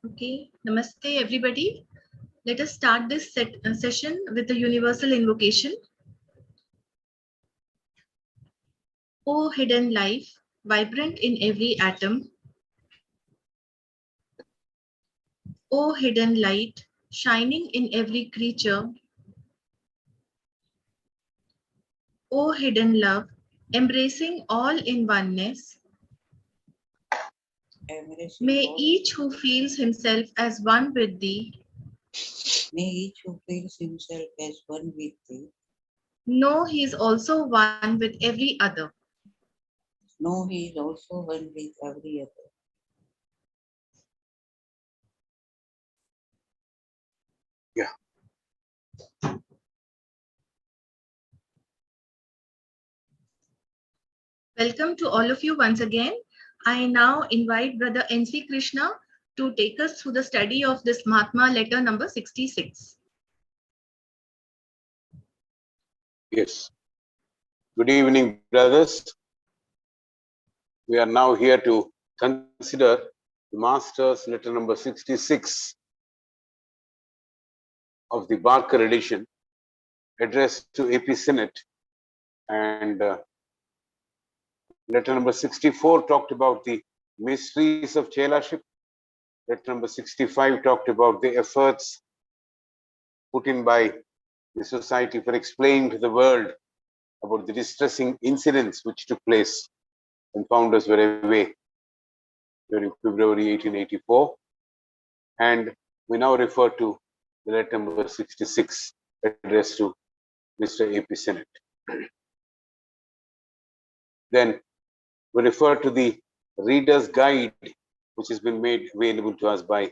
Okay, namaste everybody. Let us start this session with the universal invocation. O hidden life, vibrant in every atom. O hidden light, shining in every creature. O hidden love, embracing all in oneness. May each who feels himself as one with thee know he is also one with every other. No, he is also one with every other. Yeah. Welcome to all of you once again. I now invite Brother N.C.Krishna to take us through the study of this Mahatma letter number 66. Yes. Good evening, brothers. We are now here to consider the Master's letter number 66 of the Barker edition, addressed to AP Senate, and letter number 64 talked about the mysteries of Chelaship. Letter number 65 talked about the efforts put in by the society for explaining to the world about the distressing incidents which took place when founders were away during February 1884. And we now refer to the letter number 66 addressed to Mr. AP Senate. Then we refer to the reader's guide, which has been made available to us by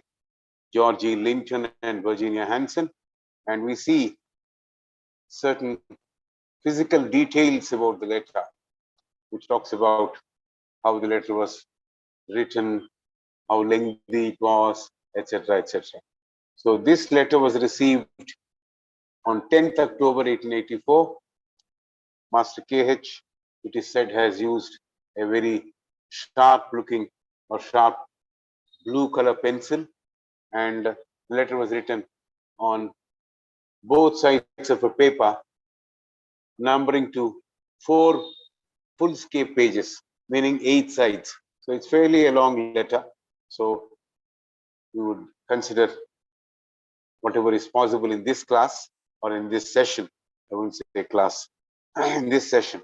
George E. Linton and Virginia Hanson. And we see certain physical details about the letter, which talks about how the letter was written, how lengthy it was, etc., etc. So this letter was received on 10th October 1884. Master KH, it is said, has used a very sharp looking or sharp blue color pencil, and the letter was written on both sides of a paper, numbering to 4 full-scale pages, meaning 8 sides. So it's fairly a long letter. So we would consider whatever is possible in this class or in this session. I won't say class, in this session.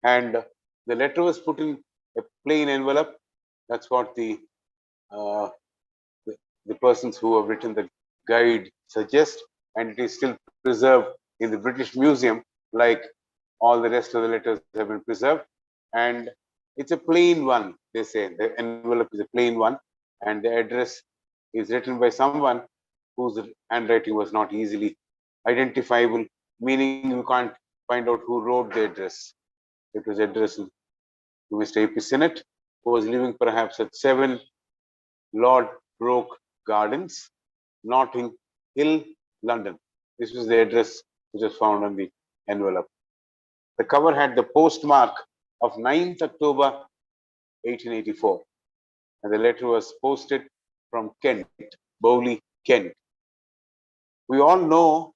And the letter was put in a plain envelope. That's what the persons who have written the guide suggest, and it is still preserved in the British Museum, like all the rest of the letters have been preserved. And it's a plain one, they say. The envelope is a plain one, and the address is written by someone whose handwriting was not easily identifiable, meaning you can't find out who wrote the address. It was addressed to Mr. AP Senate, who was living perhaps at 7 Lord Broke Gardens, Notting Hill, London. This was the address which was found on the envelope. The cover had the postmark of 9th October 1884, and the letter was posted from Kent, Bowley, Kent. We all know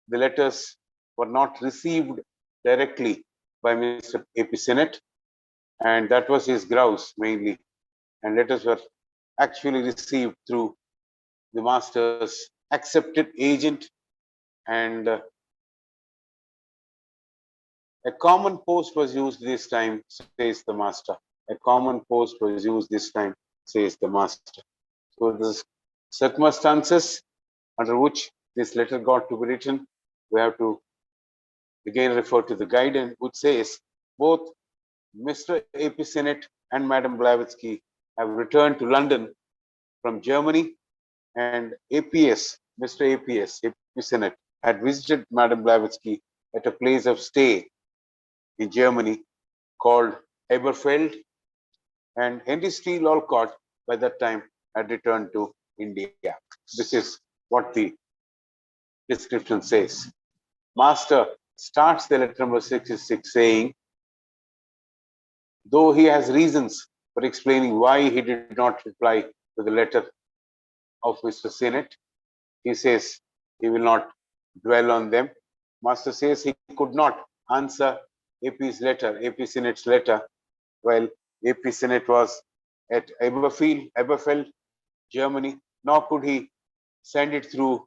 the letters were not received directly by Mr. AP Senate, and that was his grouse mainly. And letters were actually received through the master's accepted agent, and a common post was used this time, says the master. A common post was used this time, says the master. So the circumstances under which this letter got to be written, we have to again refer to the guidance, which says both Mr. AP Senate and Madam Blavatsky have returned to London from Germany, and APS, Mr. APS, AP Senate, had visited Madam Blavatsky at a place of stay in Germany called Eberfeld, and Henry Steele Olcott by that time had returned to India. This is what the description says. Master starts the letter number 66 saying, though he has reasons for explaining why he did not reply to the letter of Mr. Sennett. He says he will not dwell on them. Master says he could not answer AP Sennett's letter while AP Sennett was at Eberfeld, Germany, nor could he send it through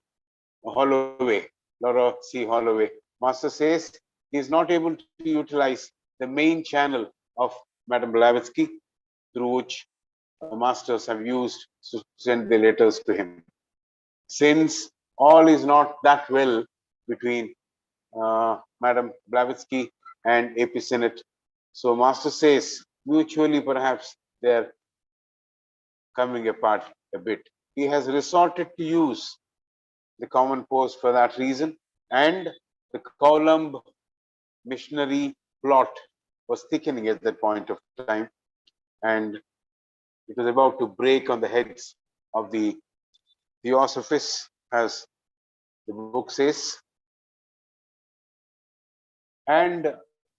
Holloway, Laura C. Holloway. Master says he is not able to utilize the main channel of Madame Blavatsky, through which masters have used to send the letters to him. Since all is not that well between Madame Blavatsky and AP Sennett, so master says mutually perhaps they're coming apart a bit. He has resorted to use the common post for that reason, and the Columb missionary plot was thickening at that point of time, and it was about to break on the heads of the Theosophists, as the book says. And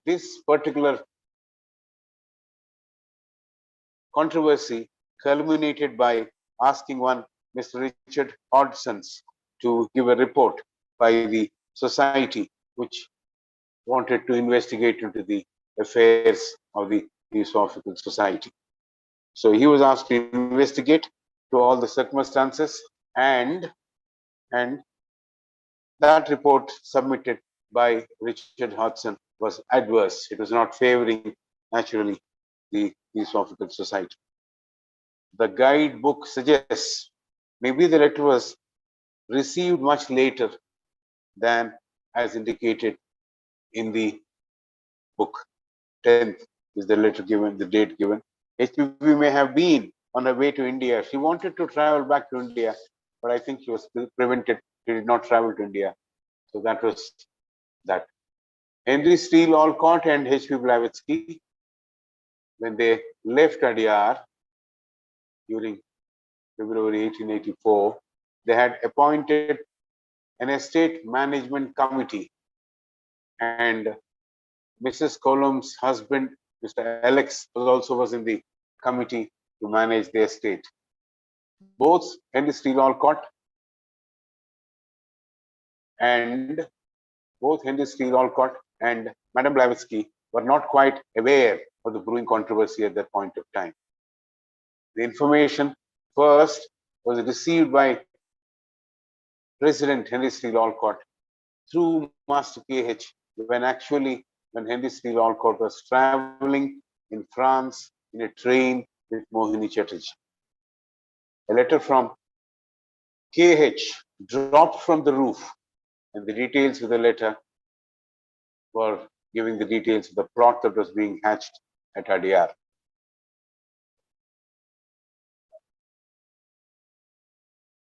this particular controversy culminated by asking one Mr. Richard Hodgson's to give a report by the society which wanted to investigate into the affairs of the Theosophical Society. So he was asked to investigate to all the circumstances, and that report submitted by Richard Hodgson was adverse. It was not favoring, naturally, the Theosophical Society. The guidebook suggests maybe the letter was received much later than as indicated in the book. 10th is the letter given, the date given. HPP may have been on her way to India. She wanted to travel back to India, but I think she was prevented. She did not travel to India. So that was that. Henry Steele Olcott and H.P. Blavatsky, when they left Adyar during February 1884, they had appointed an estate management committee, and Mrs. Column's husband, Mr. Alex, was in the committee to manage the estate. Both Henry Steele Olcott and Madame Blavatsky were not quite aware of the brewing controversy at that point of time. The information first was received by President Henry Steele Olcott through Master K.H. when Henry Steele Olcott was traveling in France in a train with Mohini Chatterjee. A letter from K.H. dropped from the roof, and the details of the letter were giving the details of the plot that was being hatched at Adyar.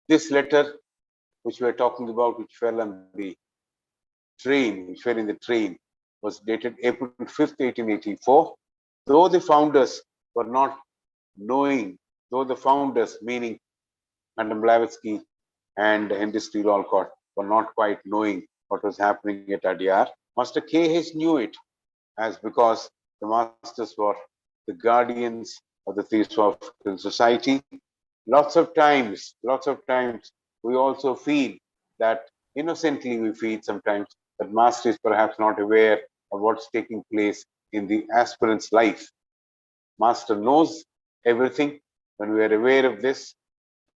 This letter, which we are talking about, which fell in the train, was dated April 5th, 1884. Though the founders, meaning Madame Blavatsky and Henry Steele Olcott, were not quite knowing what was happening at Adyar, Master K.H. knew it, as because the masters were the guardians of the Theosophical Society. Lots of times, we also feel that innocently we feel sometimes that master is perhaps not aware of what's taking place in the aspirant's life. Master knows everything. When we are aware of this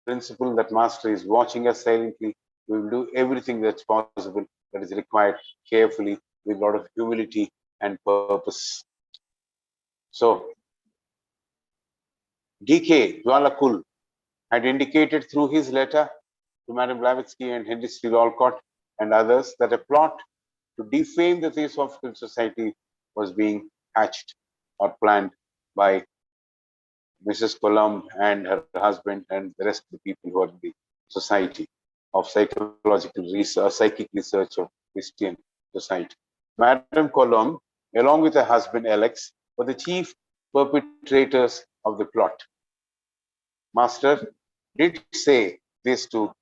principle that master is watching us silently, we will do everything that's possible, that is required, carefully, with a lot of humility and purpose. So, D.K. Jwalakul had indicated through his letter to Madame Blavatsky and Henry Steele Olcott and others that a plot to defame the Theosophical Society was being hatched or planned by Mrs. Columb and her husband and the rest of the people who are in the Society of Psychological Research, Psychic Research of Christian Society. Madame Columb, along with her husband Alex, were the chief perpetrators of the plot. Master did say this to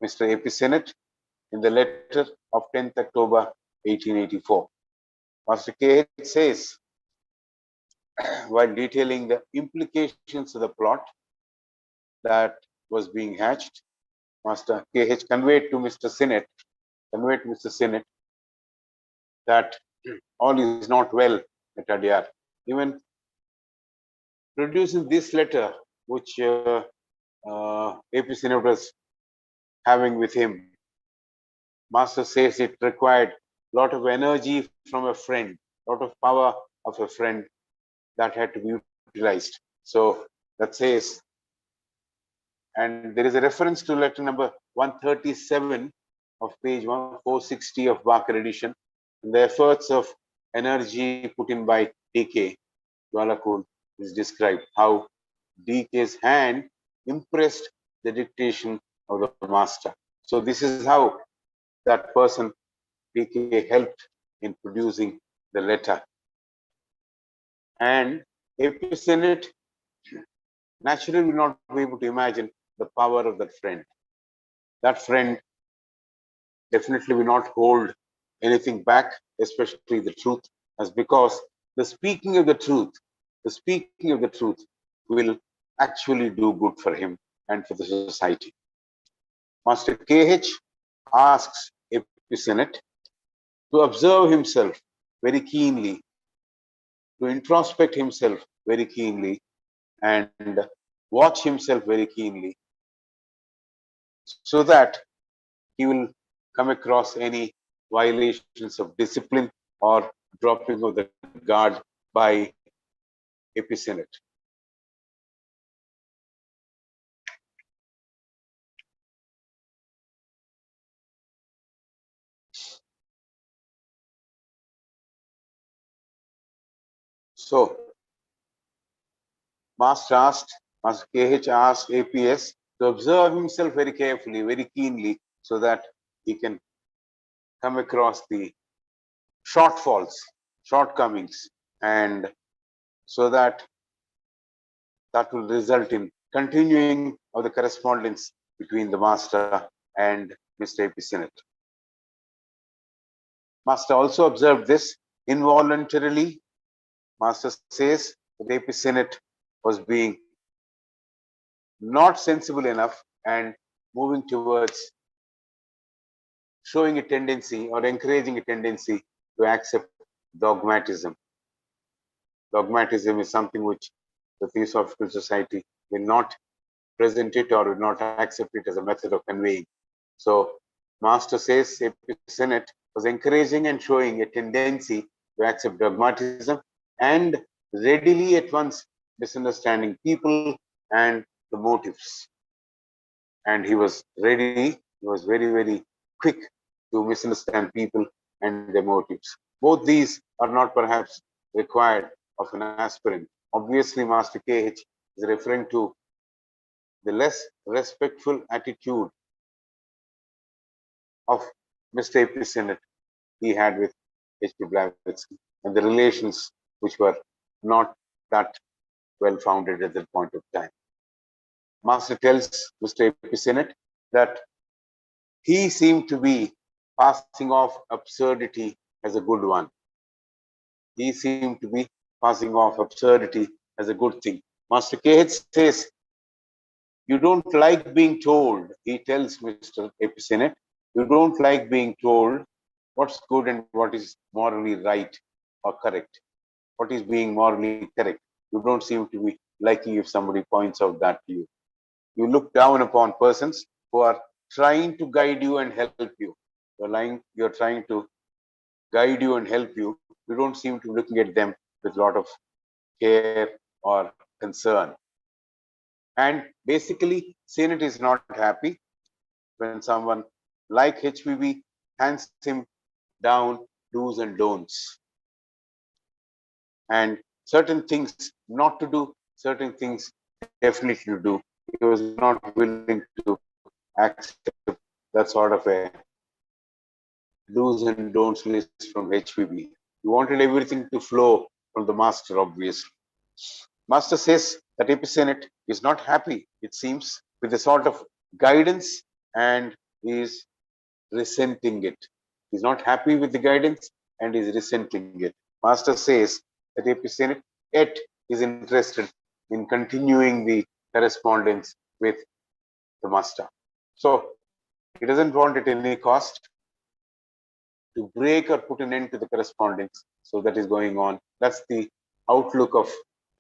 Mr. A.P. Sennett in the letter of 10th October 1884. Master K. says, while detailing the implications of the plot that was being hatched, Master KH conveyed to Mr. Sinnett that all is not well at Adyar. Even producing this letter, which AP Sinnett was having with him, Master says it required a lot of energy from a friend, a lot of power of a friend that had to be utilized. So that says, and there is a reference to letter number 137 of page 460 of Barker edition, and the efforts of energy put in by DK Dwalakul is described, how DK's hand impressed the dictation of the master. So this is how that person DK helped in producing the letter. And AP Senate naturally will not be able to imagine the power of that friend. That friend definitely will not hold anything back, especially the truth, as because the speaking of the truth will actually do good for him and for the society. Master KH asks AP Senate to observe himself very keenly, to introspect himself very keenly, and watch himself very keenly, so that he will come across any violations of discipline or dropping of the guard by AP Senate. So, Master KH asked APS to observe himself very carefully, very keenly, so that he can come across the shortfalls, shortcomings, and so that will result in continuing of the correspondence between the master and Mr. AP Senate. Master also observed this involuntarily. Master says that AP Senate was being not sensible enough and moving towards showing a tendency or encouraging a tendency to accept dogmatism. Dogmatism is something which the Theosophical Society will not present it or will not accept it as a method of conveying. So, Master says AP Senate was encouraging and showing a tendency to accept dogmatism and readily at once misunderstanding people and the motives. And he was ready, he was very, very quick to misunderstand people and their motives. Both these are not perhaps required of an aspirant. Obviously, Master KH is referring to the less respectful attitude of Mr. AP Senate he had with H.P. Blavatsky and the relations which were not that well founded at that point of time. Master tells Mr. AP Senate that he seemed to be passing off absurdity as a good one. He seemed to be passing off absurdity as a good thing. Master KH says, you don't like being told, he tells Mr. AP Senate, you don't like being told what's good and what is morally right or correct. What is being morally correct. You don't seem to be liking if somebody points out that to you. You look down upon persons who are trying to guide you and help you. You're trying to guide you and help you. You don't seem to be looking at them with a lot of care or concern. And basically, Senate is not happy when someone like HPB hands him down do's and don'ts. And certain things not to do, certain things definitely to do. He was not willing to accept that sort of a do's and don'ts list from HPB. He wanted everything to flow from the master, obviously. Master says that AP Senate is not happy, it seems, with the sort of guidance and is resenting it. He's not happy with the guidance and is resenting it. Master says that AP Senate, yet is interested in continuing the correspondence with the master. So he doesn't want at any cost to break or put an end to the correspondence. So that is going on. That's the outlook of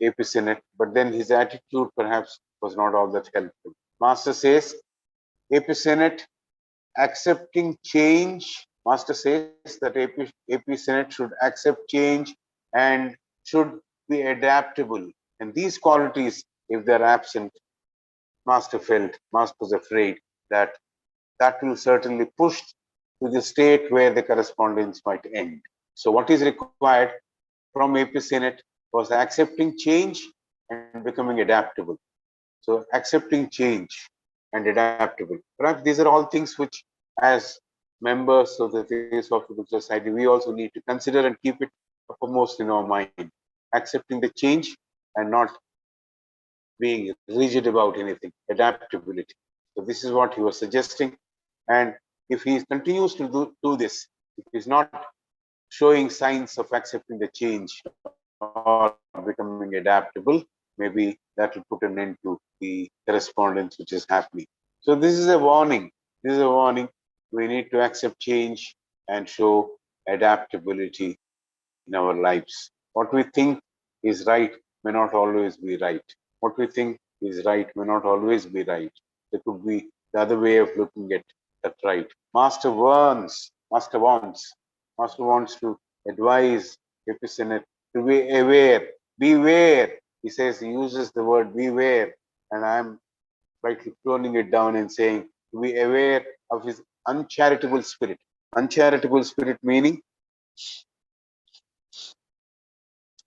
AP Senate. But then his attitude perhaps was not all that helpful. Master says, AP Senate accepting change. Master says that AP Senate should accept change and should be adaptable. And these qualities, if they're absent, Master was afraid that that will certainly push to the state where the correspondence might end. So what is required from AP Senate was accepting change and becoming adaptable. So accepting change and adaptable. Perhaps these are all things which, as members of the Theosophical Society, we also need to consider and keep it uppermost in our mind. Accepting the change and not being rigid about anything, adaptability. So this is what he was suggesting. And if he continues to do this, if he's not showing signs of accepting the change or becoming adaptable, maybe that will put an end to the correspondence which is happening. So this is a warning. This is a warning. We need to accept change and show adaptability in our lives. What we think is right may not always be right. What we think is right may not always be right. There could be the other way of looking at that right. Master wants to advise AP Senate to be aware. Beware. He says, he uses the word beware, and I'm slightly toning it down and saying to be aware of his uncharitable spirit. Uncharitable spirit meaning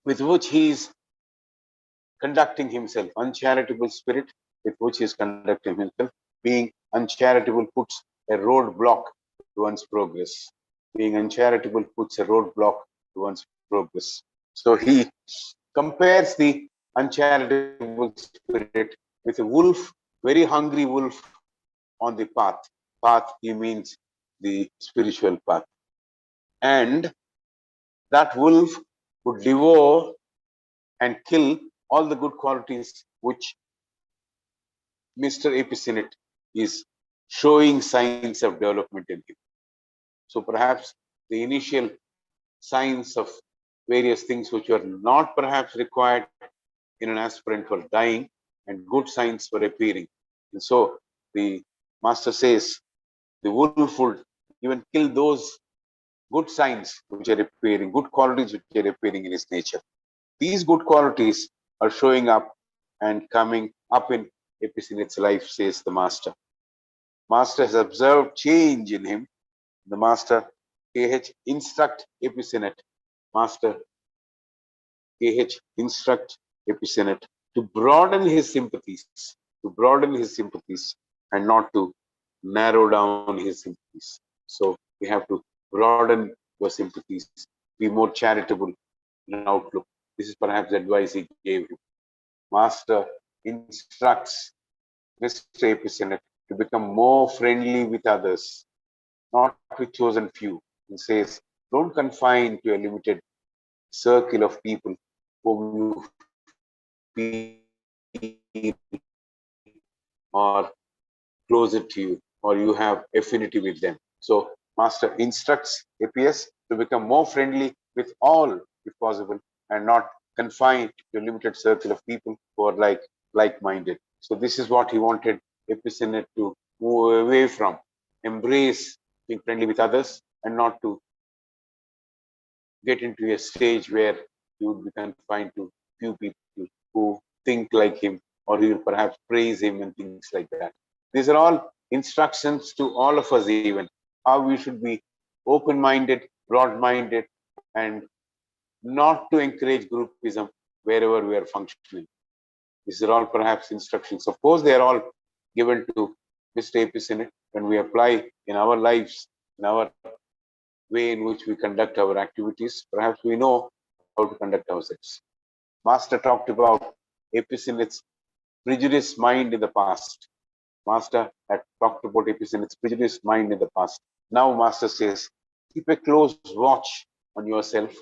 with which he is conducting himself. Uncharitable spirit with which he is conducting himself. Being uncharitable puts a roadblock to one's progress. Being uncharitable puts a roadblock to one's progress. So he compares the uncharitable spirit with a wolf, very hungry wolf on the path. Path, he means the spiritual path. And that wolf would devour and kill all the good qualities which Mr. AP Senate is showing signs of development in him. So perhaps the initial signs of various things which were not perhaps required in an aspirant were dying and good signs were appearing. And so the master says the wolf would even kill those good signs which are appearing, good qualities which are appearing in his nature. These good qualities are showing up and coming up in AP Senate's life, says the master. Master has observed change in him. The master, KH, instruct AP Senate. Master, KH, instruct AP Senate to broaden his sympathies, and not to narrow down his sympathies. So we have to broaden your sympathies, be more charitable in outlook. This is perhaps the advice he gave him. Master instructs Mr. AP Senate to become more friendly with others, not with chosen few, and says, don't confine to a limited circle of people whom you feel are closer to you or you have affinity with them. So master instructs APS to become more friendly with all if possible and not confined to a limited circle of people who are like-minded. So this is what he wanted AP Senate to move away from, embrace being friendly with others and not to get into a stage where he would be confined to few people who think like him or he will perhaps praise him and things like that. These are all instructions to all of us, even how we should be open-minded, broad-minded, and not to encourage groupism wherever we are functioning. These are all perhaps instructions. Of course, they are all given to Mr. AP Senate when we apply in our lives, in our way in which we conduct our activities. Perhaps we know how to conduct ourselves. Master talked about AP Senate's prejudiced mind in the past. Master had talked about AP Senate's prejudiced mind in the past. Now Master says, keep a close watch on yourself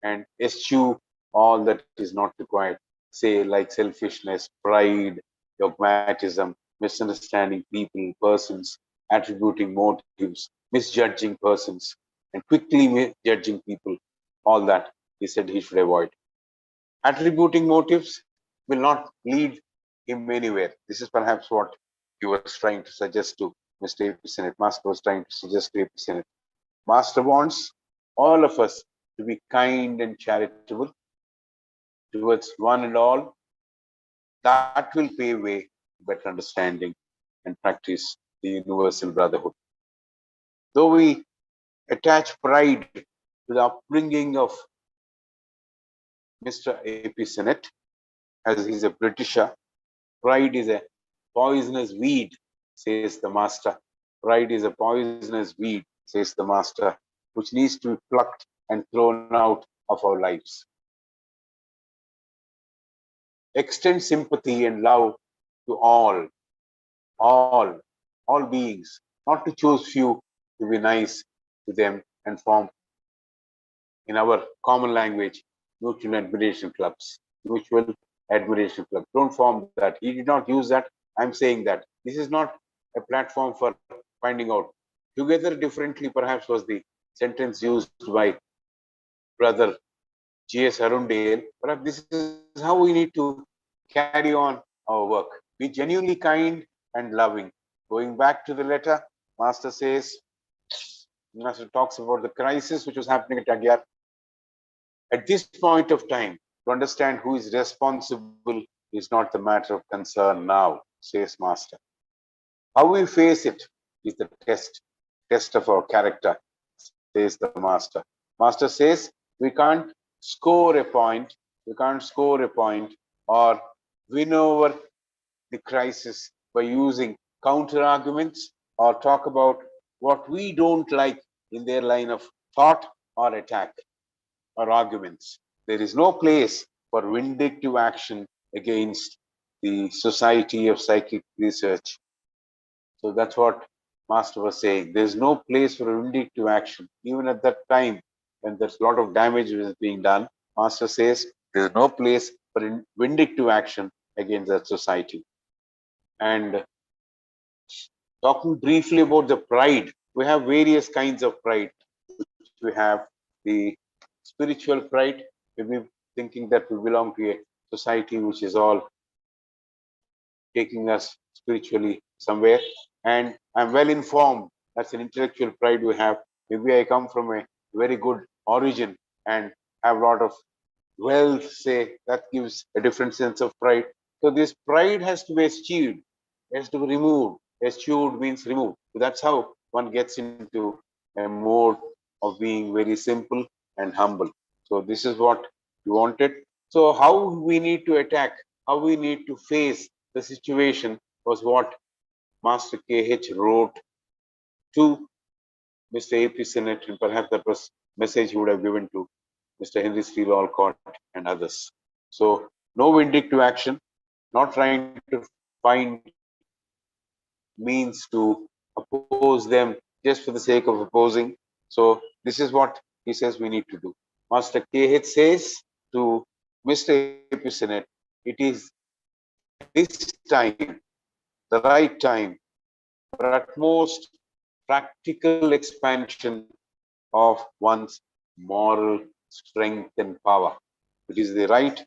and eschew all that is not required. say like selfishness, pride, dogmatism, misunderstanding people, persons, attributing motives, misjudging persons, and quickly judging people. All that he said he should avoid. Attributing motives will not lead him anywhere. This is perhaps what he was trying to suggest to Mr. AP Senate. Master was trying to suggest to AP Senate. Master wants all of us to be kind and charitable towards one and all. That will pave way to better understanding and practice the universal brotherhood. Though we attach pride to the upbringing of Mr. AP Senate, as he's a Britisher, pride is a poisonous weed, says the master. Pride is a poisonous weed, says the master, which needs to be plucked and thrown out of our lives. Extend sympathy and love to all beings, not to choose few to be nice to them and form, in our common language, mutual admiration clubs. Mutual admiration club. Don't form that. He did not use that. I'm saying that. This is not a platform for finding out. Together differently, perhaps, was the sentence used by brother G.S. Arundale. Perhaps this is how we need to carry on our work. Be genuinely kind and loving. Going back to the letter, Master says, Master talks about the crisis which was happening at Agyar. At this point of time, to understand who is responsible is not the matter of concern now, says Master. How we face it is the test of our character, says the Master. Master says we can't score a point, or win over the crisis by using counter arguments or talk about what we don't like in their line of thought or attack or arguments. There is no place for vindictive action against the Society of Psychic Research. So that's what Master was saying. There's no place for vindictive action. Even at that time, when there's a lot of damage is being done, Master says there's no place for vindictive action against that society. And talking briefly about the pride, we have various kinds of pride. We have the spiritual pride, maybe thinking that we belong to a society which is all taking us spiritually somewhere. And I'm well informed. That's an intellectual pride we have. Maybe I come from a very good origin and have a lot of wealth, say, that gives a different sense of pride. So this pride has to be eschewed, has to be removed. Eschewed means removed. So that's how one gets into a mode of being very simple and humble. So this is what we wanted. So how we need to attack, how we need to face the situation was what Master KH wrote to Mr. AP Senate, and perhaps that was message he would have given to Mr. Henry Steele Alcott and others. So no vindictive action, not trying to find means to oppose them just for the sake of opposing. So this is what he says we need to do. Master KH says to Mr. AP Senate, it is at this time, the right time for utmost practical expansion of one's moral strength and power. It is the right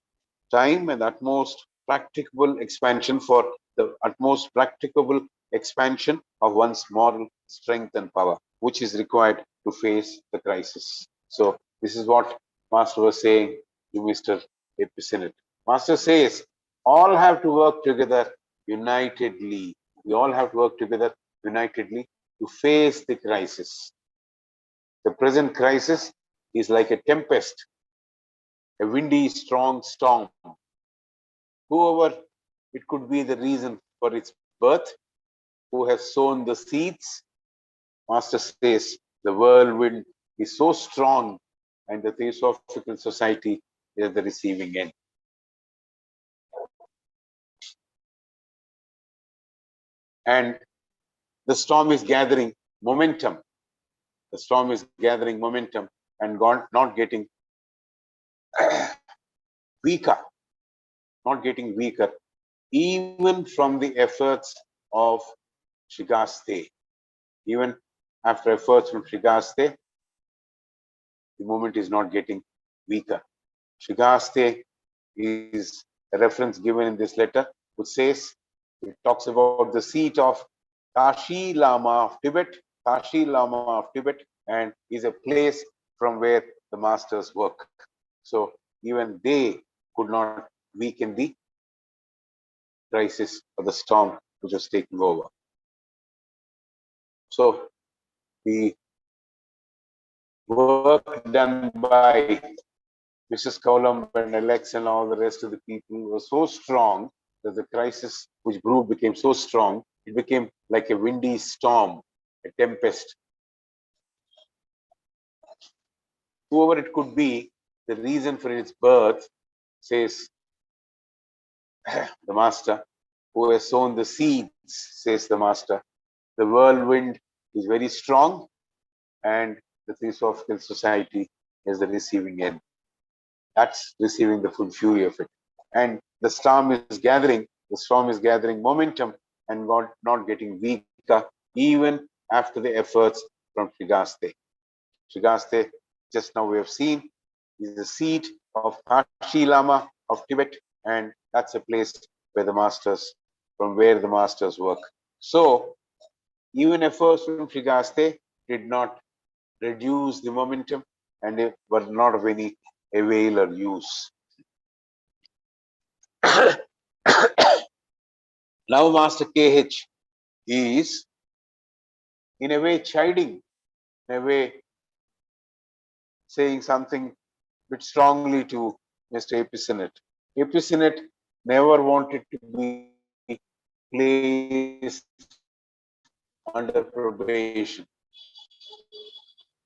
time and utmost practicable expansion for the utmost practicable expansion of one's moral strength and power, which is required to face the crisis. So this is what Master was saying to Mr. AP Senate. Master says, all have to work together unitedly. We all have to work together unitedly to face the crisis. The present crisis is like a tempest, a windy, strong storm. Whoever it could be the reason for its birth, who has sown the seeds, Master says the whirlwind is so strong and the Theosophical Society is at the receiving end. And the storm is gathering momentum. The storm is gathering momentum and not getting weaker. not getting weaker, even from the efforts of Shigaste. Even after efforts from Shigaste, the movement is not getting weaker. Shigaste is a reference given in this letter, which says, it talks about the seat of Kashi Lama of Tibet, Kashi Lama of Tibet, and is a place from where the masters work. So even they could not weaken the crisis or the storm which was taking over. So the work done by Mrs. Kaulam and Alex and all the rest of the people was so strong that the crisis which brewed became so strong, it became like a windy storm, a tempest. Whoever it could be, the reason for its birth, says the master, who has sown the seeds, says the master. The whirlwind is very strong, and the Theosophical Society is the receiving end. That's receiving the full fury of it. And the storm is gathering momentum and not getting weaker, even after the efforts from Shigaste. Shigaste, just now we have seen, is the seat of Kashi Lama of Tibet, and that's a place where from where the masters work. So, even efforts from Shigaste did not reduce the momentum, and they were not of any avail or use. Now Master KH is in a way chiding, in a way saying something a bit strongly to Mr. Epicenet. Epicenet never wanted to be placed under probation.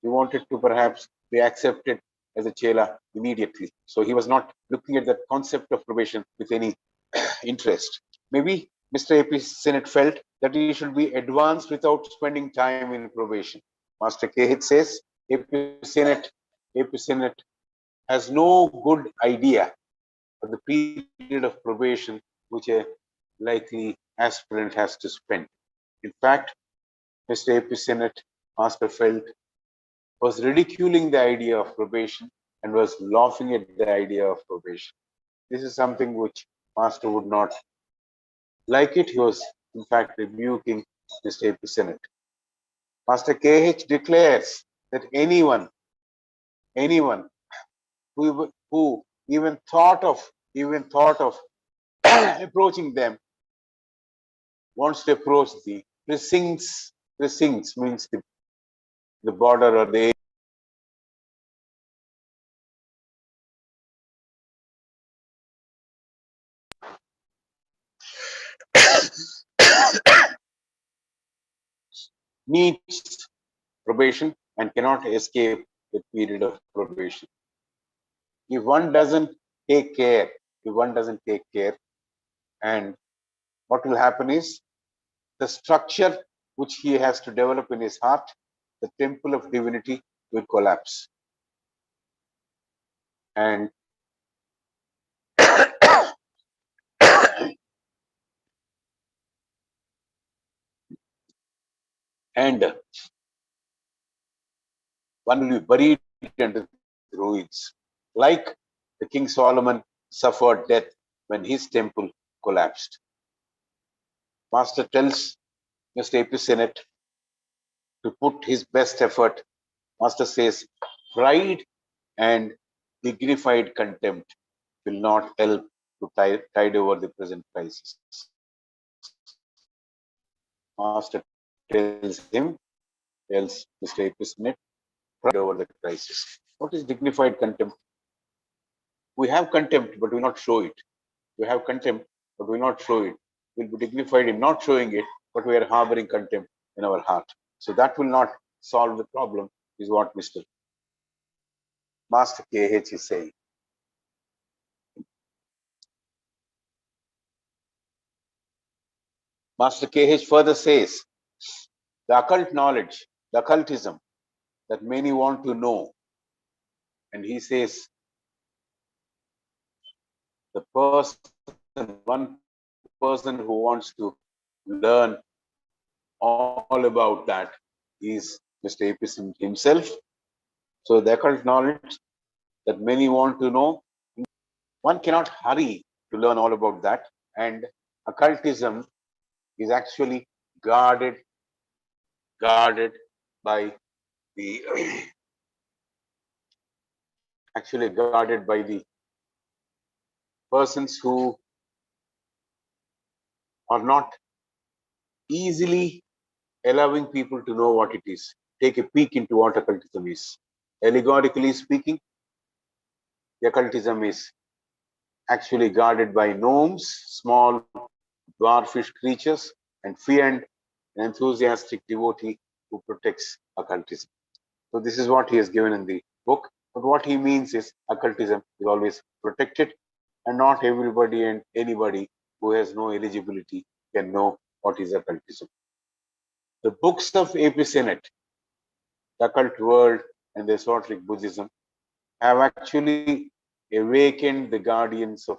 He wanted to perhaps be accepted as a chela immediately. So he was not looking at the concept of probation with any interest. Maybe Mr. Epicenet felt that he should be advanced without spending time in probation. Master Kehit says Epicenet has no good idea of the period of probation which a likely aspirant has to spend. In fact, Mr. Epicenet, Master felt, was ridiculing the idea of probation and was laughing at the idea of probation. This is something which Master would not like it. He was, in fact, rebuking Mr. Epicenet. Master KH declares that anyone who even thought of approaching them wants to approach the precincts. Precincts means the border or the needs probation and cannot escape the period of probation. If one doesn't take care, and what will happen is the structure which he has to develop in his heart, the temple of divinity, will collapse. And one will be buried under the ruins, like the King Solomon suffered death when his temple collapsed. Master tells Mr. Epicenet to put his best effort. Master says, pride and dignified contempt will not help to tide over the present crisis. Master tells Mr. Epicenet, pride over the crisis. What is dignified contempt? We have contempt, but we will not show it. We have contempt, but we will not show it. We'll be dignified in not showing it, but we are harboring contempt in our heart. So that will not solve the problem, is what Mr. Master KH is saying. Master KH further says, the occult knowledge, the occultism that many want to know, and he says, the person one person who wants to learn all about that is Mr. Epison himself. So the occult knowledge that many want to know, one cannot hurry to learn all about that. And occultism is actually guarded by the actually guarded by the persons who are not easily allowing people to know what it is. Take a peek into what occultism is. Allegorically speaking, the occultism is actually guarded by gnomes, small dwarfish creatures, and feared an enthusiastic devotee who protects occultism. So this is what he has given in the book. But what he means is occultism is always protected, and not everybody and anybody who has no eligibility can know what is occultism. The books of Epicene, the occult world, and the esoteric Buddhism have actually awakened the guardians of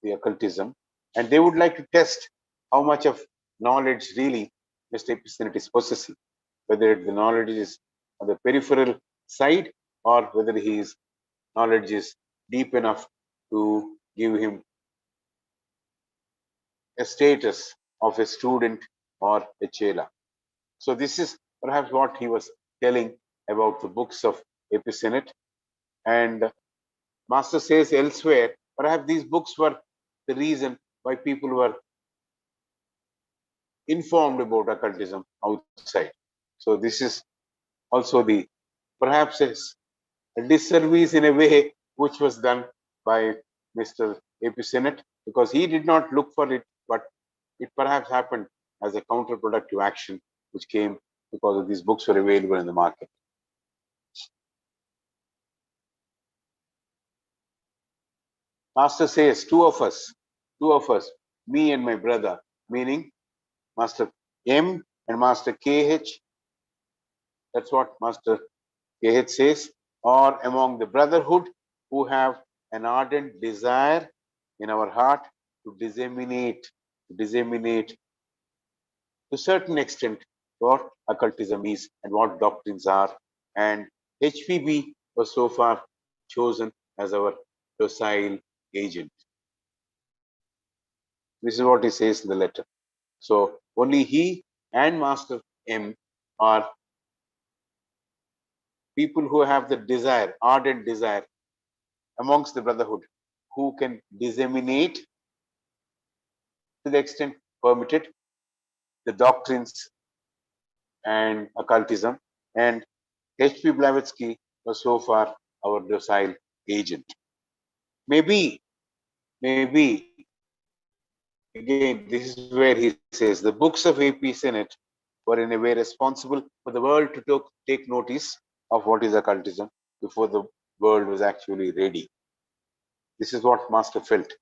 the occultism, and they would like to test how much of knowledge really Mr. Epicene is possessing, whether the knowledge is on the peripheral side or whether his knowledge is deep enough to give him a status of a student or a chela. So this is perhaps what he was telling about the books of Epicene. And Master says elsewhere, perhaps these books were the reason why people were informed about occultism outside. So this is also the perhaps a disservice in a way which was done by Mr. Epicene, because he did not look for it, but it perhaps happened as a counterproductive action which came because of these books were available in the market. Master says, two of us, me and my brother, meaning Master M and Master KH, that's what Master KH says, or among the brotherhood who have an ardent desire in our heart to disseminate to a certain extent what occultism is and what doctrines are. And HPB was so far chosen as our docile agent. This is what he says in the letter. So only he and Master M are people who have the desire, ardent desire amongst the brotherhood, who can disseminate to the extent permitted the doctrines and occultism. And H.P. Blavatsky was so far our docile agent. Maybe, again, this is where he says the books of AP Senate were in a way responsible for the world to take notice of what is occultism before the world was actually ready. This is what Master felt.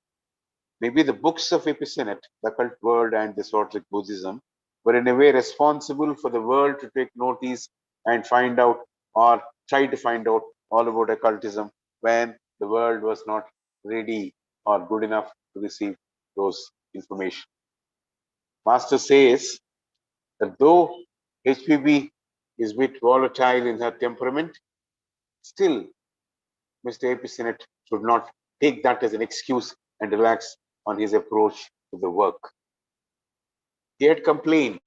Maybe the books of Epicene, the occult world and the esoteric Buddhism, were in a way responsible for the world to take notice and find out or try to find out all about occultism when the world was not ready or good enough to receive those information. Master says that though HPB is a bit volatile in her temperament, still Mr. Epicene should not take that as an excuse and relax on his approach to the work. He had complained.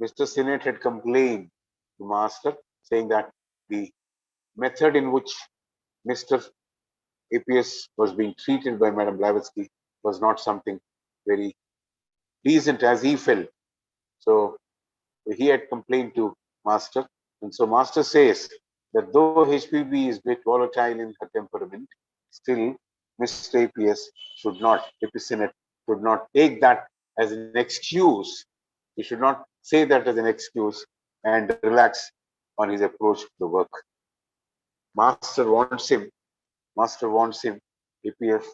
Mr. Sinnett had complained to Master, saying that the method in which Mr. APS was being treated by Madam Blavatsky was not something very decent as he felt. So he had complained to Master. And so Master says that though HPB is a bit volatile in her temperament, still Mr. APS should not, Epicene should not take that as an excuse. He should not say that as an excuse and relax on his approach to the work. Master wants him, APS,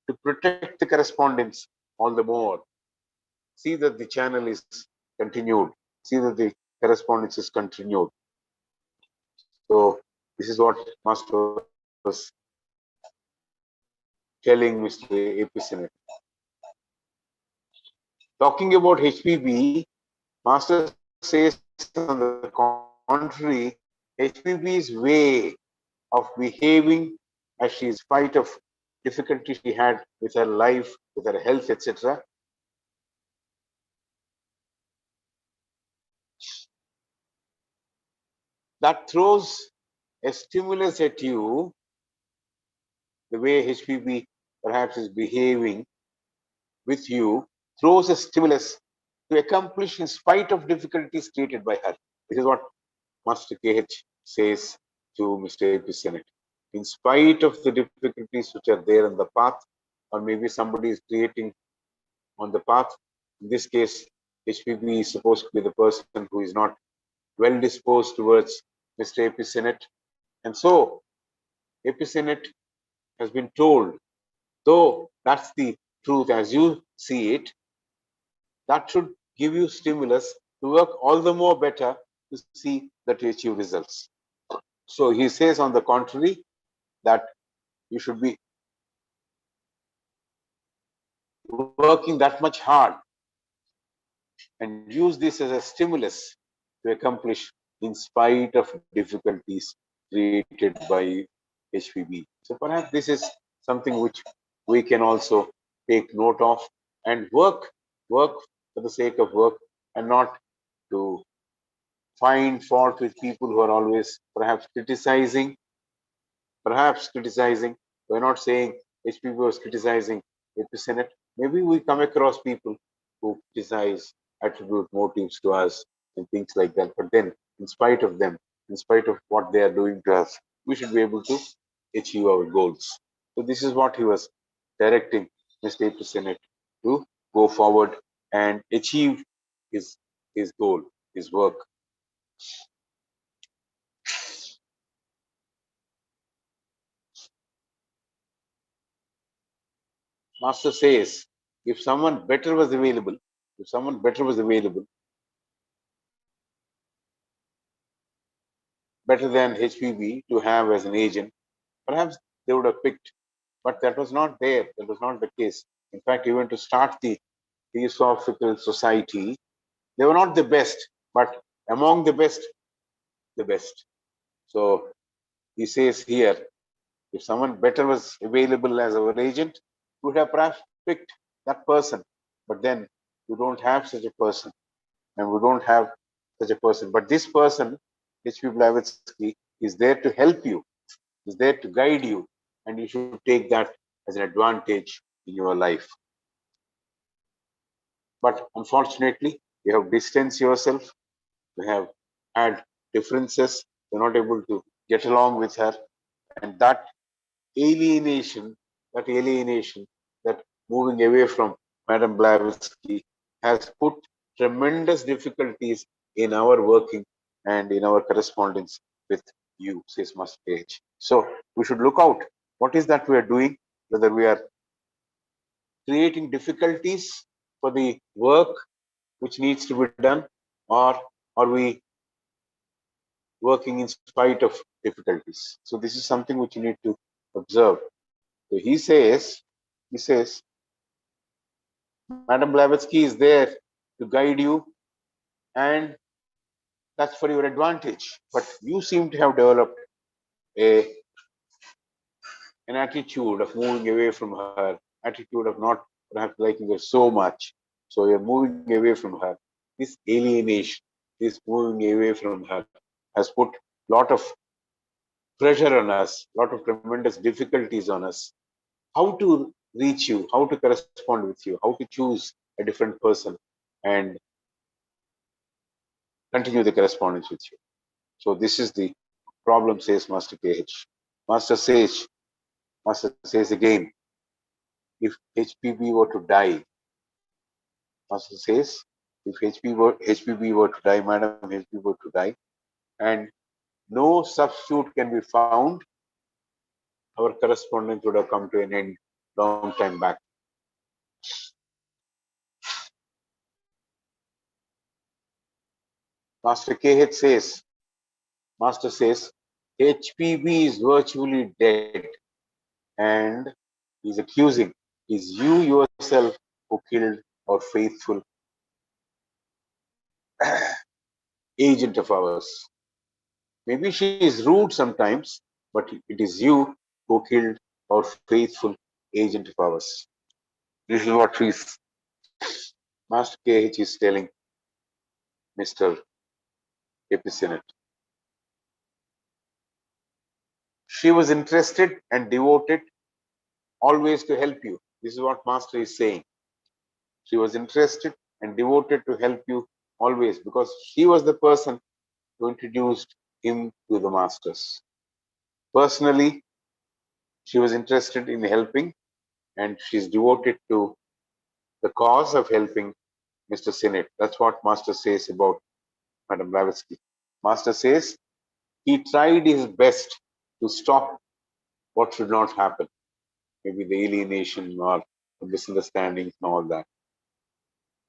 to protect the correspondence all the more. See that the channel is continued. See that the correspondence is continued. So this is what Master was telling Mr. AP Senate. Talking about HPB, Master says on the contrary, HPB's way of behaving as she, in spite of difficulties she had with her life, with her health, etc., that throws a stimulus at you, the way HPB perhaps is behaving with you, throws a stimulus to accomplish in spite of difficulties created by her. This is what Master KH says to Mr. AP Senate. In spite of the difficulties which are there on the path, or maybe somebody is creating on the path, in this case, HPB is supposed to be the person who is not well disposed towards Mr. AP Senate. And so, AP Senate has been told, though that's the truth as you see it, that should give you stimulus to work all the more better to see that you achieve results. So he says, on the contrary, that you should be working that much hard and use this as a stimulus to accomplish in spite of difficulties created by HPB. So perhaps this is something which we can also take note of and work for the sake of work and not to find fault with people who are always perhaps criticizing. We're not saying HPB was criticizing AP Senate. Maybe we come across people who criticize, attribute motives to us and things like that. But then, in spite of them, in spite of what they are doing to us, we should be able to achieve our goals. So this is what he was directing Mr. AP Senate to go forward and achieve his goal, his work. Master says, if someone better was available, better than HPB to have as an agent, perhaps they would have picked, but that was not there. That was not the case. In fact, even to start the Theosophical Society, they were not the best, but among the best, the best. So he says here, if someone better was available as our agent, we would have perhaps picked that person. But then we don't have such a person, and we don't have such a person. But this person, H.P. Blavatsky, is there to help you, is there to guide you, and you should take that as an advantage in your life. But unfortunately, you have distanced yourself, you have had differences, you're not able to get along with her, and that alienation, that moving away from Madam Blavatsky has put tremendous difficulties in our working and in our correspondence with you, says Master H. So we should look out. What is that we are doing? Whether we are creating difficulties for the work which needs to be done, or are we working in spite of difficulties? So this is something which you need to observe. So he says, Madam Blavatsky is there to guide you, and that's for your advantage. But you seem to have developed an attitude of moving away from her, attitude of not perhaps liking her so much. So you're moving away from her. This alienation, this moving away from her, has put a lot of pressure on us, a lot of tremendous difficulties on us. How to reach you, how to correspond with you, how to choose a different person and continue the correspondence with you. So this is the problem, says Master KH. Master says again, if HPB were to die, Master says, if HPB were to die, Madam HPB were to die, and no substitute can be found, our correspondence would have come to an end long time back. Master says, HPB is virtually dead, and He's accusing. Is you yourself who killed our faithful agent of ours. Maybe she is rude sometimes, but it is you who killed our faithful agent of ours. This is what Master KH is telling Mr. Epicenet. She was interested and devoted always to help you. This is what Master is saying. She was interested and devoted to help you always because she was the person who introduced him to the masters. Personally, she was interested in helping and she's devoted to the cause of helping Mr. Sinnett. That's what Master says about Madam Blavatsky. Master says he tried his best to stop what should not happen, maybe the alienation or the misunderstandings and all that.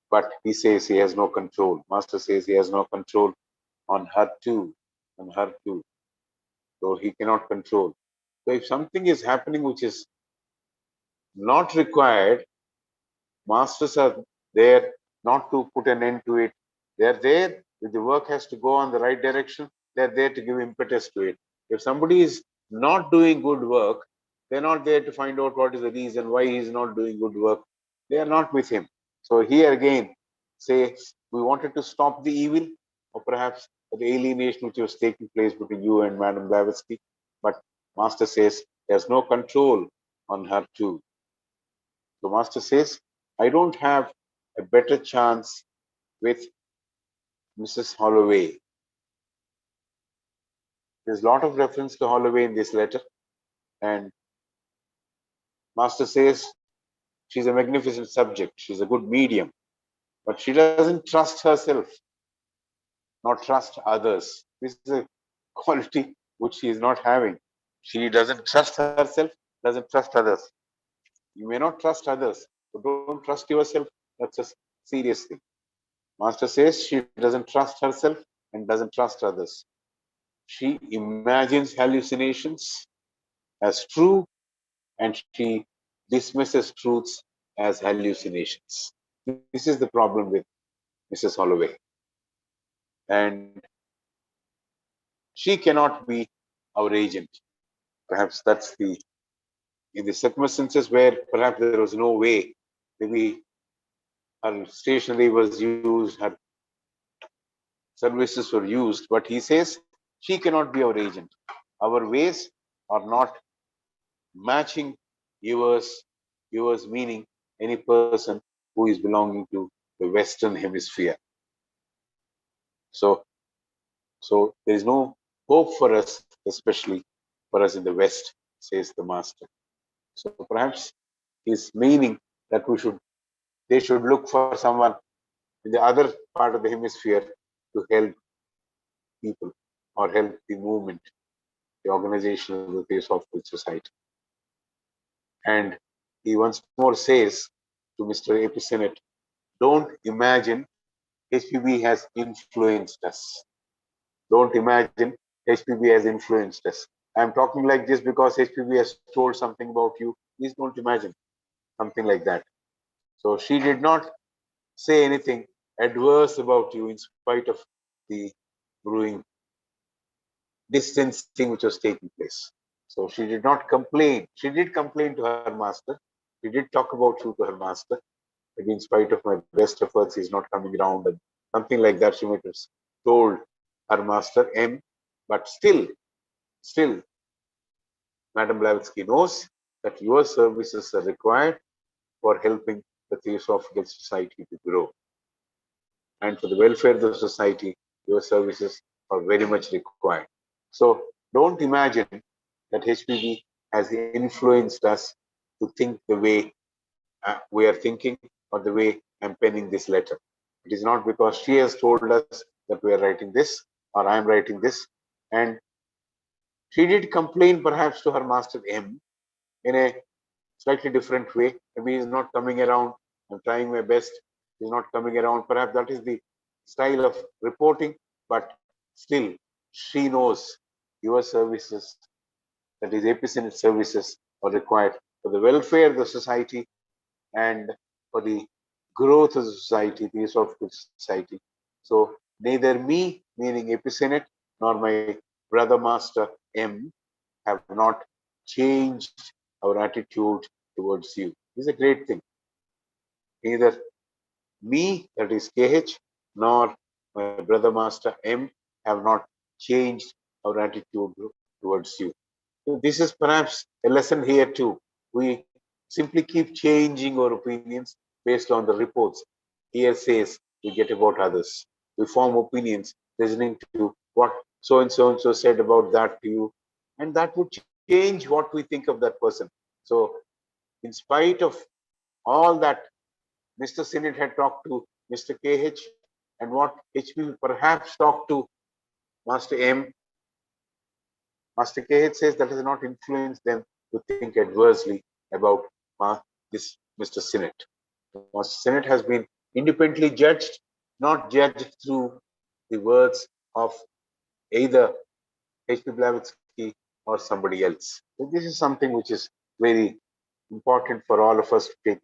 But he says he has no control. Master says he has no control on her too, on her too. So he cannot control. So if something is happening which is not required, masters are there not to put an end to it. They're there. If the work has to go on the right direction, they're there to give impetus to it. If somebody is not doing good work, they're not there to find out what is the reason why he's not doing good work. They are not with him. So here again, say we wanted to stop the evil, or perhaps the alienation which was taking place between you and Madam Blavatsky. But Master says there's no control on her too. So Master says, I don't have a better chance with Mrs. Holloway. There's a lot of reference to Holloway in this letter. And Master says she's a magnificent subject. She's a good medium. But she doesn't trust herself, not trust others. This is a quality which she is not having. She doesn't trust herself, doesn't trust others. You may not trust others, but don't trust yourself. That's a serious thing. Master says she doesn't trust herself and doesn't trust others. She imagines hallucinations as true and she dismisses truths as hallucinations. This is the problem with Mrs. Holloway. And she cannot be our agent. Perhaps that's in the circumstances where perhaps there was no way, maybe her stationery was used, her services were used, but he says she cannot be our agent. Our ways are not matching yours meaning any person who is belonging to the Western Hemisphere. So there is no hope for us, especially for us in the West, says the Master. So perhaps his meaning that they should look for someone in the other part of the hemisphere to help people or help the movement, the organization of the Theosophical Society. And he once more says to Mr. Epicenet, don't imagine HPB has influenced us. Don't imagine HPB has influenced us. I'm talking like this because HPB has told something about you. Please don't imagine something like that. So she did not say anything adverse about you in spite of the brewing distancing which was taking place. So she did not complain. She did complain to her master. She did talk about you to her master. Maybe in spite of my best efforts, he's not coming around and something like that. She might have told her master M. But still, Madam Blavatsky knows that your services are required for helping the Theosophical Society to grow. And for the welfare of the society, your services are very much required. So don't imagine that HPB has influenced us to think the way we are thinking or the way I'm penning this letter. It is not because she has told us that we are writing this or I am writing this. And she did complain perhaps to her master M in a slightly different way. Maybe he's not coming around. I'm trying my best. He's not coming around. Perhaps that is the style of reporting, but still she knows your services, that is Epicenet services, are required for the welfare of the society and for the growth of the society, peace of the society. So neither me, meaning Epicenate, nor my brother master M have not changed our attitude towards you. This is a great thing. Neither me, that is KH, nor my brother master M have not changed our attitude towards you. So this is perhaps a lesson here too. We simply keep changing our opinions based on the reports, hearsays we get about others. We form opinions listening to what so and so said about that to you, and that would change what we think of that person. So, in spite of all that Mr. Sinnett had talked to Mr. KH and what HB perhaps talked to Master M, Master KH says that has not influenced them to think adversely about this Mr. Sinnett. Master Sinnett has been independently judged, not judged through the words of either H.P. Blavatsky or somebody else. So this is something which is very important for all of us to take,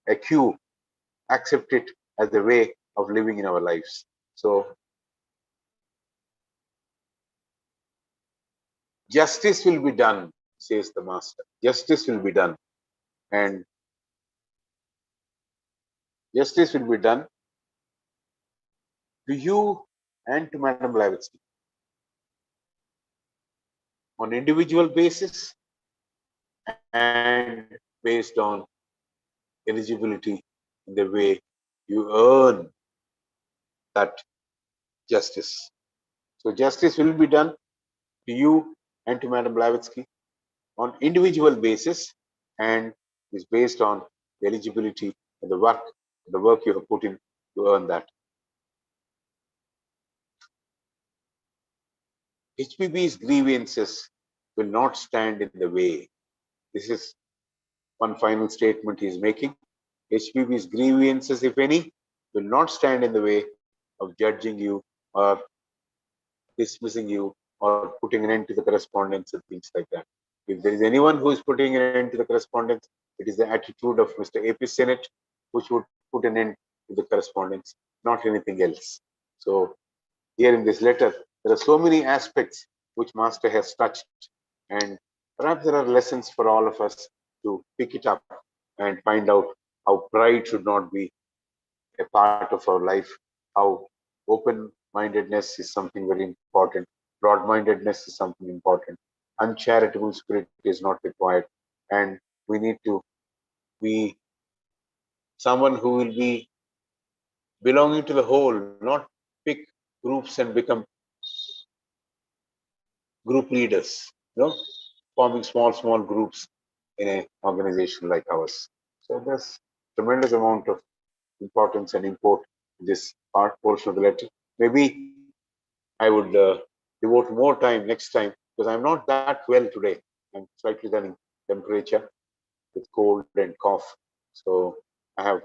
a cue, accept it as a way of living in our lives. So justice will be done, says the master. Justice will be done. And justice will be done to you and to Madam Blavatsky on individual basis and based on eligibility in the way you earn that justice. So justice will be done to you and to Madam Blavatsky on individual basis and is based on the eligibility and the work you have put in to earn that. HPB's grievances will not stand in the way. This is one final statement he is making. HPB's grievances, if any, will not stand in the way of judging you or dismissing you or putting an end to the correspondence and things like that. If there is anyone who is putting an end to the correspondence, it is the attitude of Mr. A.P. Sinnett, which would put an end to the correspondence, not anything else. So here in this letter, there are so many aspects which Master has touched, and perhaps there are lessons for all of us to pick it up and find out how pride should not be a part of our life, how open-mindedness is something very important, broad-mindedness is something important, uncharitable spirit is not required, and we need to be someone who will be belonging to the whole, not pick groups and become group leaders, forming small groups in an organization like ours. So there's tremendous amount of importance and import in this portion of the letter. Maybe I would devote more time next time because I'm not that well today. I'm slightly running temperature with cold and cough. So I have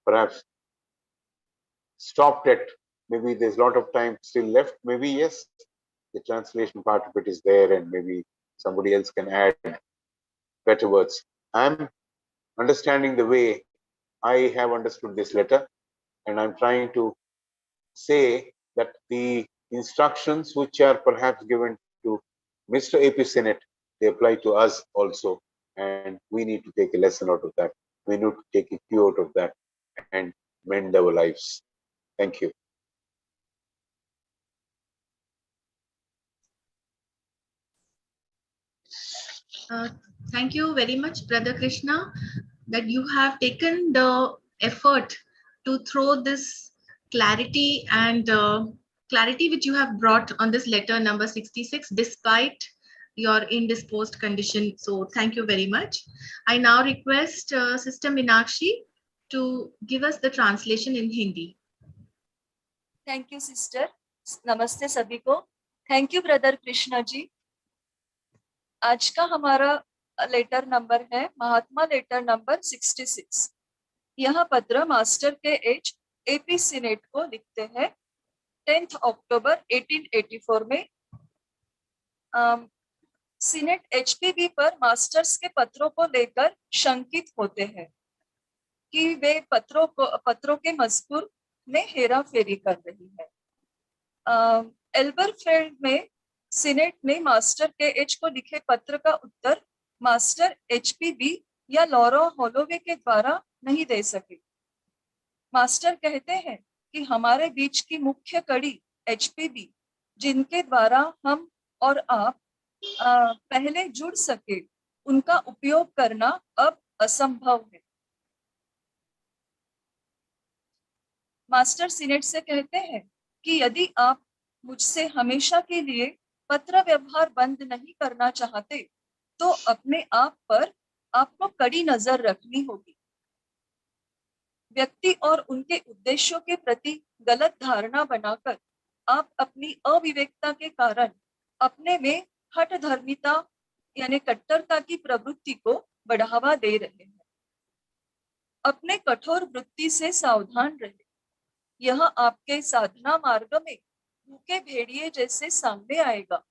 perhaps stopped at, maybe there's a lot of time still left. Maybe yes, the translation part of it is there and maybe somebody else can add better words. I'm understanding the way I have understood this letter, and I'm trying to say that the instructions which are perhaps given to Mr. A.P. Sinnett, they apply to us also, and we need to take a lesson out of that. We need to take a cue out of that and mend our lives. Thank you. Thank you very much, Brother Krishna, that you have taken the effort to throw this clarity and clarity which you have brought on this letter number 66 despite your indisposed condition. So thank you very much. I now request Sister Meenakshi to give us the translation in Hindi. Thank you sister. नमस्ते सभी को. Thank you brother Krishna ji. आज का हमारा letter number है महात्मा letter number 66. यह पत्र master के एच एपी सिनेट को लिखते हैं 10 अक्टूबर 1884 में. सीनेट एचपीबी पर मास्टर्स के पत्रों को लेकर शंकित होते हैं कि वे पत्रों के मजकूर में हेरा फेरी कर रही है। एल्बरफेल्ड में सीनेट ने मास्टर के एच को लिखे पत्र का उत्तर मास्टर एचपीबी या लॉरा होलोवे के द्वारा नहीं दे सके। मास्टर कहते हैं कि हमारे बीच की मुख्य कड़ी एचपीबी, जिनके द्वारा हम और आप पहले जुड़ सके, उनका उपयोग करना अब असंभव है। मास्टर सीनेट से कहते हैं कि यदि आप मुझसे हमेशा के लिए पत्र व्यवहार बंद नहीं करना चाहते तो अपने आप पर आपको कड़ी नजर रखनी होगी। व्यक्ति और उनके उद्देश्यों के प्रति गलत धारणा बनाकर आप अपनी अविवेकता के कारण अपने में हठधर्मिता यानी कट्टरता की प्रवृत्ति को बढ़ावा दे रहे हैं। अपने कठोर वृत्ति से सावधान रहे। यह आपके साधना मार्ग में भूखे भेड़िए जैसे सामने आएगा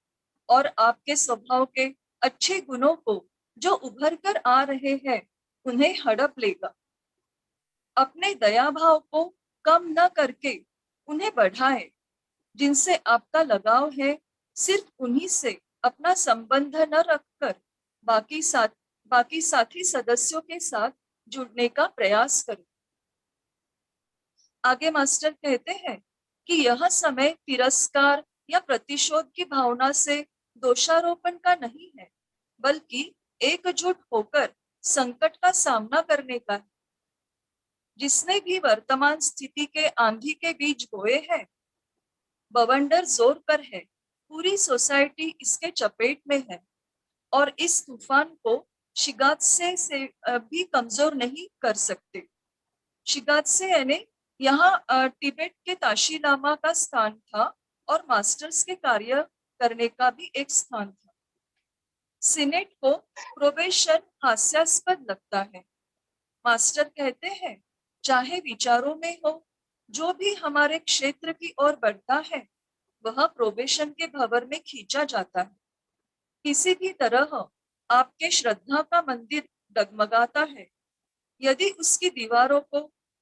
और आपके स्वभाव के अच्छे गुणों को जो उभर कर आ रहे हैं उन्हें हड़प लेगा। अपने दया भाव को कम न करके उन्हें बढ़ाएं। जिनसे आपका लगाव है सिर्फ उन्हीं से अपना संबंध न रखकर बाकी साथी सदस्यों के साथ जुड़ने का प्रयास करें। आगे मास्टर कहते हैं कि यह समय तिरस्कार या प्रतिशोध की भावना से दोषारोपण का नहीं है, बल्कि एकजुट होकर संकट का सामना करने का है। जिसने भी वर्तमान स्थिति के आंधी के बीज बोए हैं, बवंडर जोर पर है, पूरी सोसाइटी इसके चपेट में है और इस तूफान को शिगात्से से भी कमजोर नहीं कर सकते। शिगात्से यानी यहाँ तिब्बत के ताशी लामा का स्थान था और मास्टर्स के कार्य करने का भी एक स्थान था। सीनेट को प्रोबेशन हास्यास्पद लगता है। मास्टर कहते हैं, चाहे विचारों में हो, जो भी हमारे क्षेत्र की ओर बढ़ता है वह प्रोबेशन के भंवर में खींचा जाता है। किसी भी तरह आपके श्रद्धा का मंदिर डगमगाता है। यदि उसकी दीवारों को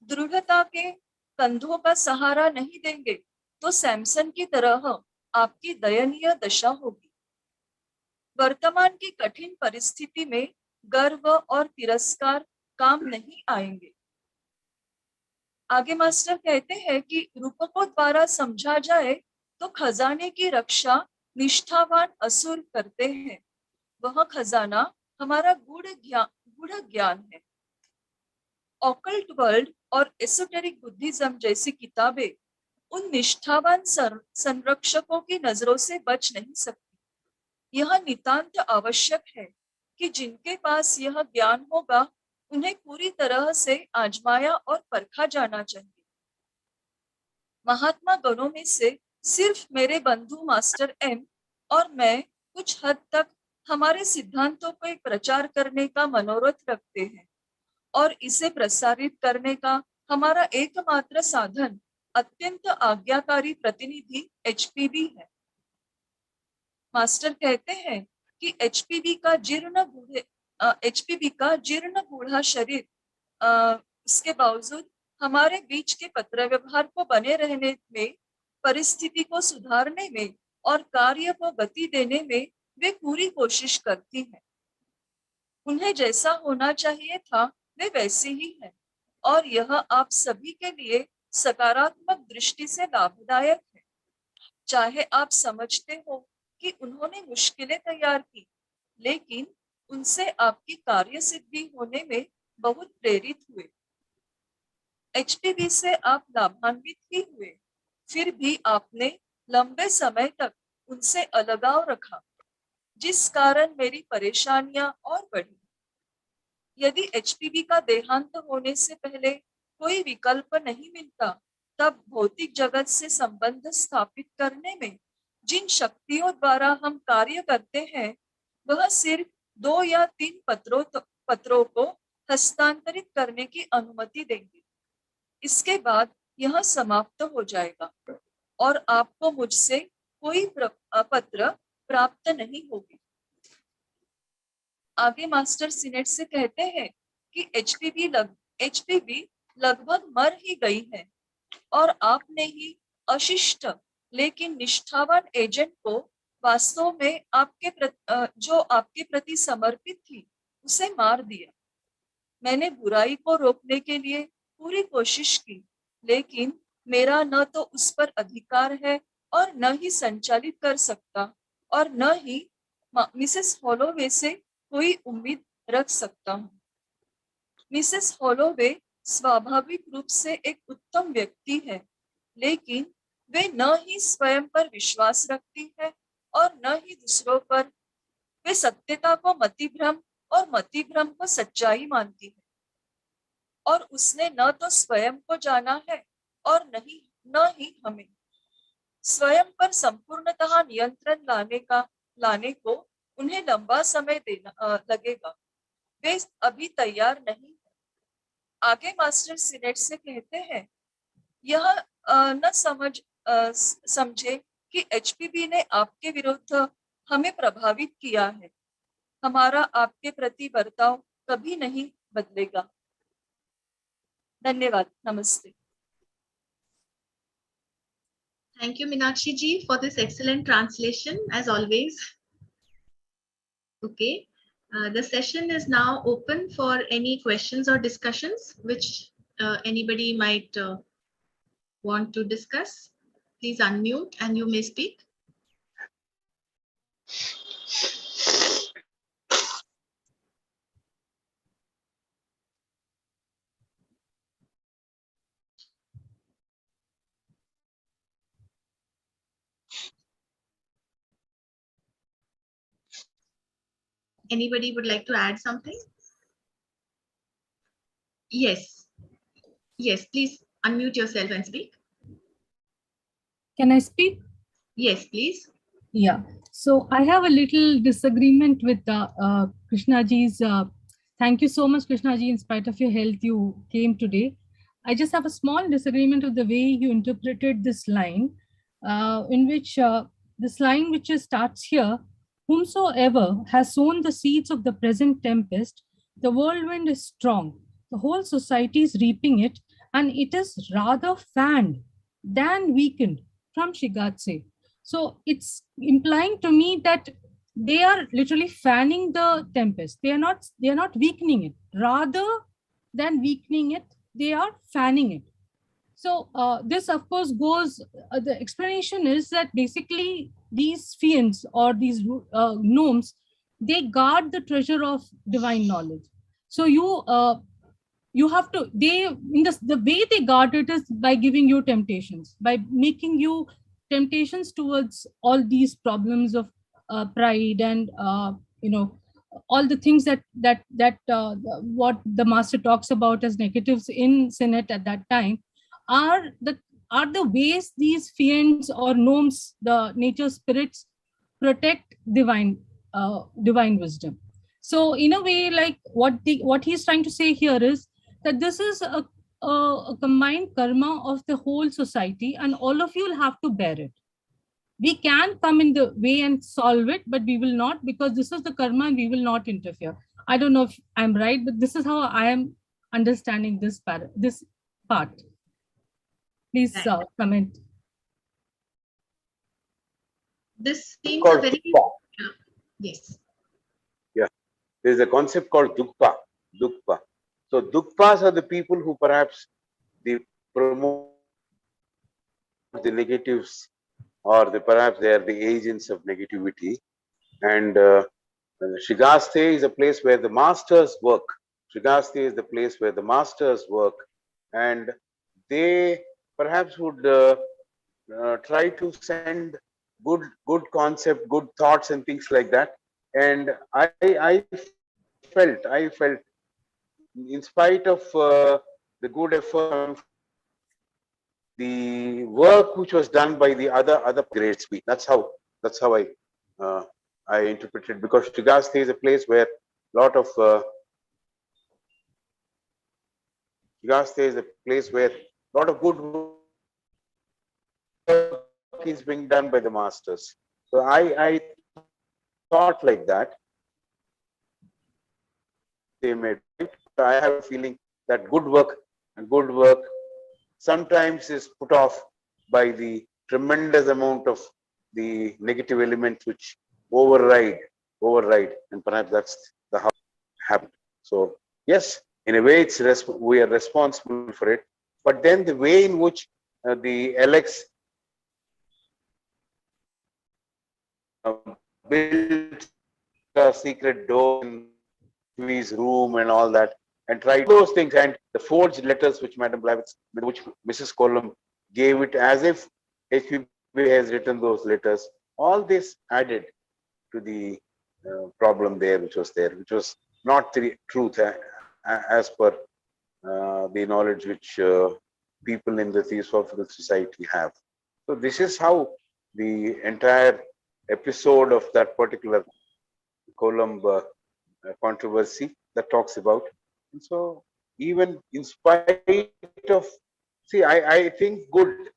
दृढ़ता के कंधों का सहारा नहीं देंगे तो सैमसन की तरह आपकी दयनीय दशा होगी। वर्तमान की कठिन परिस्थिति में गर्व और तिरस्कार काम नहीं आएंगे। आगे मास्टर कहते हैं कि रूपकों द्वारा समझा जाए तो खजाने की रक्षा निष्ठावान असुर करते हैं। वह खजाना हमारा गूढ़ ज्ञान है। ऑकल्ट वर्ल्ड और एसोटेरिक बुद्धिज्म जैसी किताबें उन निष्ठावान संरक्षकों की नजरों से बच नहीं सकती। यह नितांत आवश्यक है कि जिनके पास यह ज्ञान होगा उन्हें पूरी तरह से आजमाया और परखा जाना चाहिए। महात्मा गणों में से सिर्फ मेरे बंधु मास्टर एम और मैं कुछ हद तक हमारे सिद्धांतों को प्रचार करने का मनोरथ रखते हैं और इसे प्रसारित करने का हमारा एकमात्र साधन अत्यंत आज्ञाकारी प्रतिनिधि एचपीबी है। मास्टर कहते हैं कि एचपीबी का जीर्ण बूढ़ा शरीर इसके बावजूद हमारे बीच के पत्र व्यवहार को बने रहने में, परिस्थिति को सुधारने में और कार्य को गति देने में वे पूरी कोशिश करती हैं। उन्हें जैसा होना चाहिए था वे वैसे ही हैं और यह आप सभी के लिए सकारात्मक दृष्टि से लाभदायक है। चाहे आप समझते हो कि उन्होंने मुश्किलें तैयार की, लेकिन उनसे आपकी कार्य सिद्धि होने में बहुत प्रेरित हुए। एचपीबी से आप लाभान्वित ही हुए, फिर भी आपने लंबे समय तक उनसे अलगाव रखा, जिस कारण मेरी परेशानियां और बढ़ी। यदि एचपीबी का देहांत होने से पहले कोई विकल्प नहीं मिलता, तब भौतिक जगत से संबंध स्थापित करने में जिन शक्तियों द्वारा हम कार्य करते हैं वह सिर्फ 2 या 3 पत्रों को हस्तांतरित करने की अनुमति देंगे। इसके बाद यह समाप्त हो जाएगा और आपको मुझसे कोई पत्र प्राप्त नहीं होगी। आगे मास्टर सीनेट से कहते हैं कि एचपीवी लगभग मर ही गई है और आपने ही अशिष्ट लेकिन निष्ठावान एजेंट को वास्तव में जो आपके प्रति समर्पित थी उसे मार दिया। मैंने बुराई को रोकने के लिए पूरी कोशिश की, लेकिन मेरा न तो उस पर अधिकार है और न ही संचालित कर सकता और न ही मिसेस हॉलोवे से कोई उम्मीद रख सकता हूँ। मिसेस हॉलोवे स्वाभाविक रूप से एक उत्तम व्यक्ति है, लेकिन वे न ही स्वयं पर विश्वास रखती है और न ही दूसरों पर। वे सत्यता को मतिभ्रम और मतिभ्रम को सच्चाई मानती है और उसने न तो स्वयं को जाना है और न ही हमें। स्वयं पर संपूर्णतः नियंत्रण लाने को उन्हें लंबा समय लगेगा। वे अभी तैयार नहीं है। आगे मास्टर सीनेट से कहते हैं, यह न समझे कि एचपीबी ने आपके विरुद्ध हमें प्रभावित किया है। हमारा आपके प्रति बर्ताव कभी नहीं बदलेगा। धन्यवाद। नमस्ते। Thank you, Meenakshi ji, for this excellent translation, as always. Okay. The session is now open for any questions or discussions which anybody might want to discuss. Please unmute and you may speak. Anybody would like to add something? Yes. Yes, please unmute yourself and speak. Can I speak? Yes, please. Yeah. So I have a little disagreement with Krishna ji's. Thank you so much, Krishna ji. In spite of your health, you came today. I just have a small disagreement with the way you interpreted this line, in which this line which starts here, whomsoever has sown the seeds of the present tempest, the whirlwind is strong. The whole society is reaping it, and it is rather fanned than weakened from Shigatse. So it's implying to me that they are literally fanning the tempest. They are not weakening it. Rather than weakening it, they are fanning it. So this, of course, goes. The explanation is that basically these fiends or these gnomes, they guard the treasure of divine knowledge. So you have to, they in the way they guard it is by giving you temptations, by making you temptations towards all these problems of pride and all the things that what the master talks about as negatives in Senate at that time are the ways these fiends or gnomes, the nature spirits, protect divine wisdom. So in a way, like what he's trying to say here is that this is a combined karma of the whole society, and all of you will have to bear it. We can come in the way and solve it, but we will not, because this is the karma and we will not interfere. I don't know if I'm right, but this is how I am understanding this part. Please comment. This seems a very yes. Yeah, there is a concept called dukpa. Dukpa. So dukpas are the people who perhaps they promote the negatives, or perhaps they are the agents of negativity. And Shigaste is a place where the masters work. Shigaste is the place where the masters work, and they perhaps would try to send good concept, good thoughts, and things like that. And I felt, in spite of the good effort, the work which was done by the other great speed. That's how I interpreted, because Shigaste is a place where a lot of Shigaste is a place where a lot of good work is being done by the masters. So I thought like that. they made. I have a feeling that good work sometimes is put off by the tremendous amount of the negative elements which override, and perhaps that's the how it happened. So yes, in a way, we are responsible for it. But then the way in which the LX built a secret door in his room and all that, and tried those things, and the forged letters which Madam Blavitz, which Mrs. Colum gave it as if HPB has written those letters. All this added to the problem there, which was not the truth as per the knowledge which people in the Theosophical Society have. So this is how the entire episode of that particular Column controversy that talks about. And so even in spite of, see, I think good.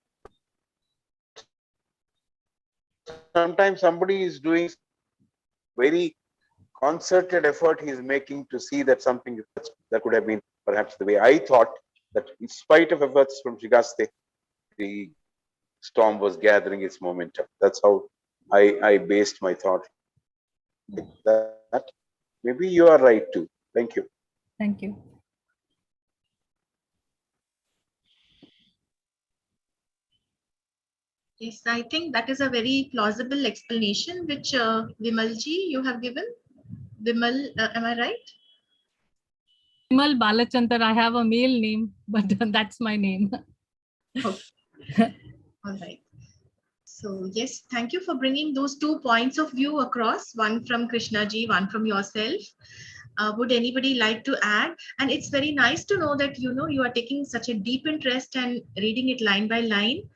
Sometimes somebody is doing very concerted effort he is making to see that something that could have been perhaps the way I thought, that in spite of efforts from Shigaste, the storm was gathering its momentum. That's how I based my thought. That maybe you are right too. Thank you. Thank you. Yes, I think that is a very plausible explanation which Vimalji you have given. Vimal, am I right? Vimal Balachandar, I have a male name, but that's my name. Okay. All right. So yes, thank you for bringing those 2 points of view across, one from Krishna ji, one from yourself. Would anybody like to add? And it's very nice to know that you are taking such a deep interest and reading it line by line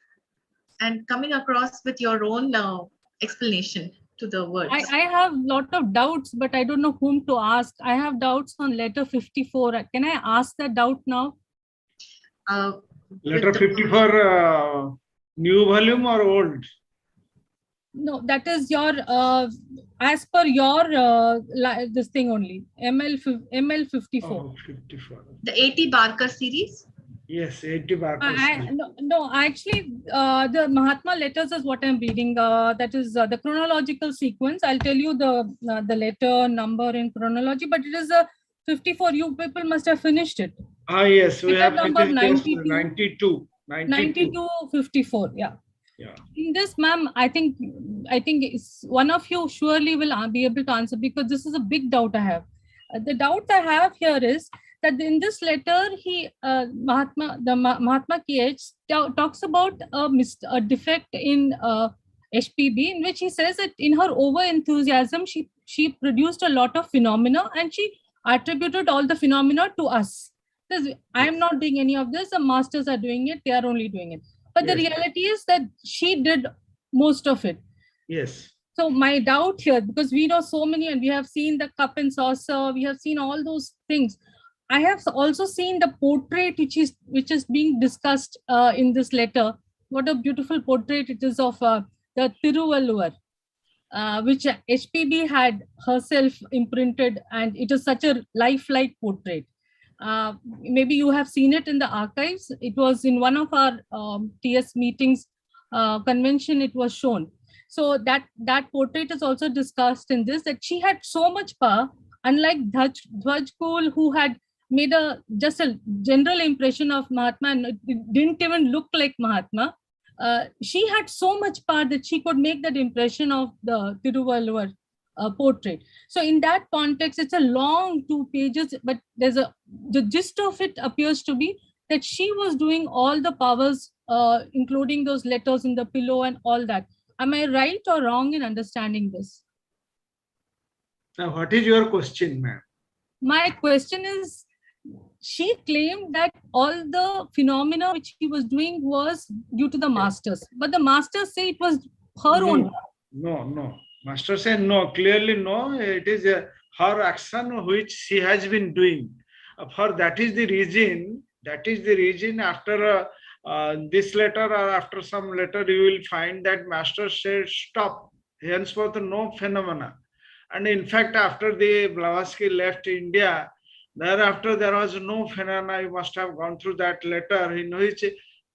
and coming across with your own explanation to the words. I have a lot of doubts, but I don't know whom to ask. I have doubts on letter 54. Can I ask that doubt now? Letter 54, new volume or old? No, that is your, as per your, this thing only, ML-54. Oh, 54. The 80 Barker series? Yes, 80 Barker. No, actually, the Mahatma letters is what I'm reading. That is the chronological sequence. I'll tell you the letter number in chronology, but it is a 54. You people must have finished it. Ah, yes, we letter have number finished 92. 54, yeah. Yeah. In this, ma'am, I think it's, one of you surely will be able to answer, because this is a big doubt I have. The doubt I have here is that in this letter, Mahatma KH talks about a defect in HPB, in which he says that in her over enthusiasm, she produced a lot of phenomena, and she attributed all the phenomena to us. I am not doing any of this. The masters are doing it. They are only doing it. But the reality is that she did most of it. Yes. So my doubt here, because we know so many, and we have seen the cup and saucer, we have seen all those things. I have also seen the portrait which is being discussed in this letter. What a beautiful portrait it is of the Tiruvalluvar, which HPB had herself imprinted, and it is such a lifelike portrait. Maybe you have seen it in the archives. It was in one of our TS meetings, convention, it was shown. So that portrait is also discussed in this, that she had so much power, unlike Dhwaj Kool, who had made just a general impression of Mahatma, and it didn't even look like Mahatma. She had so much power that she could make that impression of the Tiruvalluvar portrait. So in that context, it's a long 2 pages, but the gist of it appears to be that she was doing all the powers, including those letters in the pillow and all that. Am I right or wrong in understanding this? Now, what is your question, ma'am? My question is, she claimed that all the phenomena which she was doing was due to the masters, but the masters say it was her own. No. Master said no, clearly no. It is her action which she has been doing. For that is the reason. After this letter or after some letter, you will find that Master said stop. Henceforth, no phenomena. And in fact, after the Blavatsky left India, Thereafter, there was no phenomena. You must have gone through that letter in which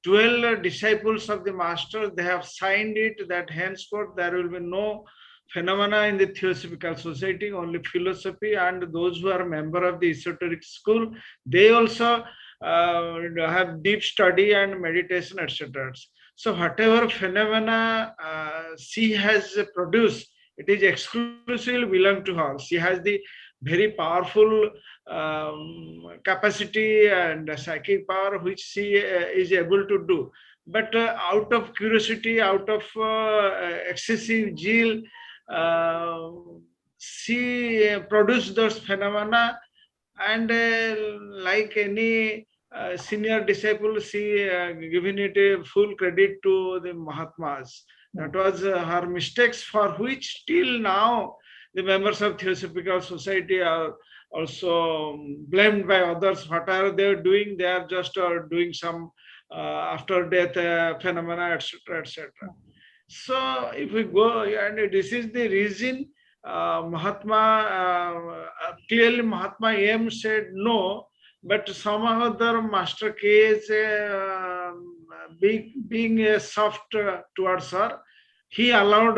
12 disciples of the master, they have signed it that henceforth there will be no phenomena in the Theosophical Society, only philosophy, and those who are member of the esoteric school, they also have deep study and meditation, etc. So whatever phenomena she has produced, it is exclusively belong to her. She has the very powerful capacity and psychic power which she is able to do. But out of curiosity, out of excessive zeal, uh, she produced those phenomena, and like any senior disciple, she given it a full credit to the Mahatmas. That was her mistakes, for which till now the members of Theosophical Society are also blamed by others. Whatever they are doing, they are just doing some after death phenomena, etc., etc. So if we go, and this is the reason clearly Mahatma M said no, but somehow other Master K is being soft towards her. He allowed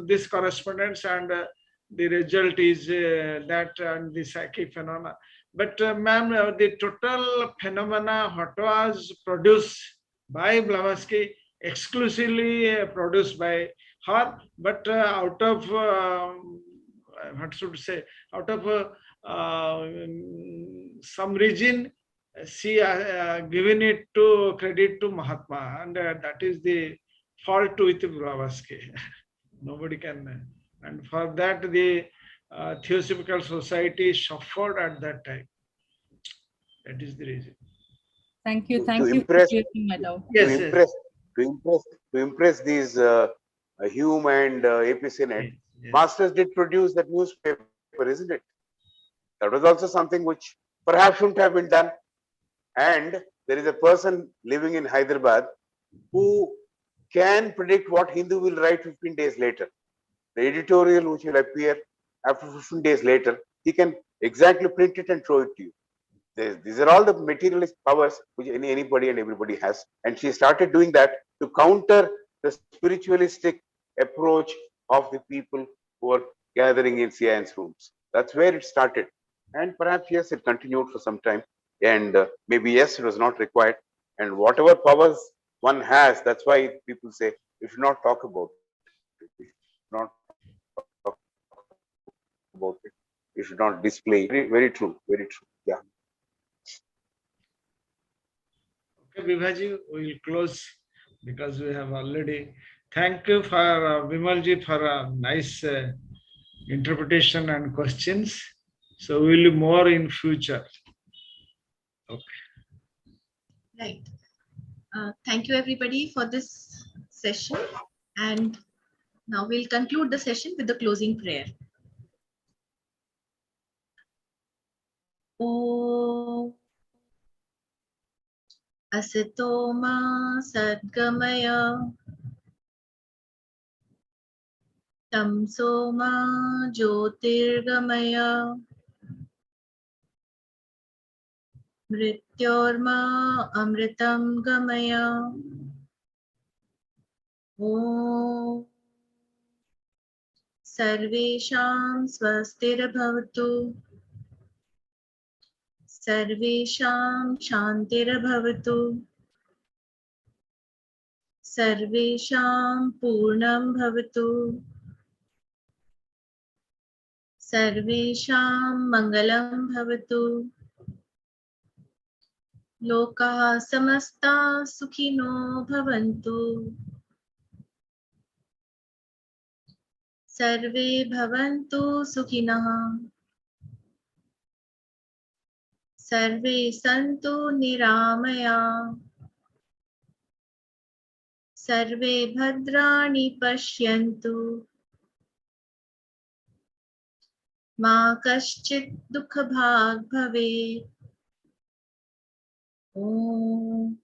this correspondence, and the result is that and the psychic phenomena. But ma'am, the total phenomena what was produced by Blavatsky exclusively produced by her, but out of what should say, out of some region, she given it to credit to Mahatma, and that is the fault with Blavatsky. Nobody can, and for that the Theosophical Society suffered at that time. That is the reason. Thank you. To Thank you for impress, clearing my doubt. to Yes, yes. impress, to impress these Hume and AP Senate, Yes. masters did produce that newspaper, isn't it? That was also something which perhaps shouldn't have been done. And there is a person living in Hyderabad who can predict what Hindu will write 15 days later. The editorial which will appear after 15 days later, he can exactly print it and throw it to you. These are all the materialist powers which anybody and everybody has. And she started doing that to counter the spiritualistic approach of the people who are gathering in science rooms. That's where it started. And perhaps, yes, it continued for some time. And maybe, yes, it was not required. And whatever powers one has, that's why people say you should not talk about it. You should not about it. You should not display. Very, very true. Very true. Yeah. Okay, Vibhaji, we will close because we have already. Thank you for Vimalji for a nice interpretation and questions. So we will do more in future. Okay. Right. Thank you everybody for this session. And now we'll conclude the session with the closing prayer. Om Asito Ma Sadgamaya Tamso Ma Jyotirgamaya Mrityorma Amritam Gamaya. Om Sarvesham Swastirabhavatu Sarvesham Shantirabhavatu Sarvesham Purnam Bhavatu Sarvesham Mangalam Bhavatu Lokaha Samasta Sukhino Bhavantu Sarve Bhavantu Sukhinah Sarve Santu Niramaya Sarve Bhadrani Pashyantu Ma Kaschit Dukha Bhag Bhave. Om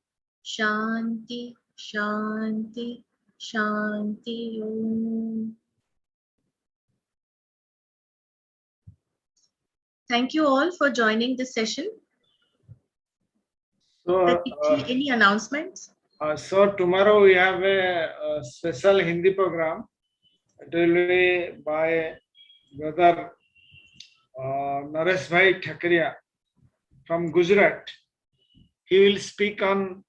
Shanti Shanti Shanti Om. Thank you all for joining this session. So, Any announcements? so tomorrow we have a special Hindi program. It will be by Brother Naresh Bhai Thakriya from Gujarat. He will speak on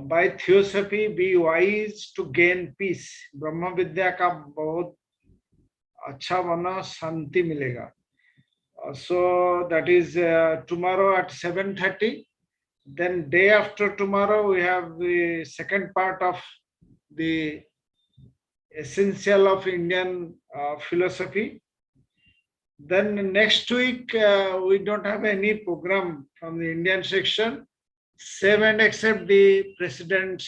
by theosophy be wise to gain peace. ब्रह्म विद्या का बहुत अच्छा बना शांति मिलेगा. So that is tomorrow at 7:30. Then day after tomorrow we have the second part of the essential of Indian philosophy. Then next week we don't have any program from the Indian section, save and except the president's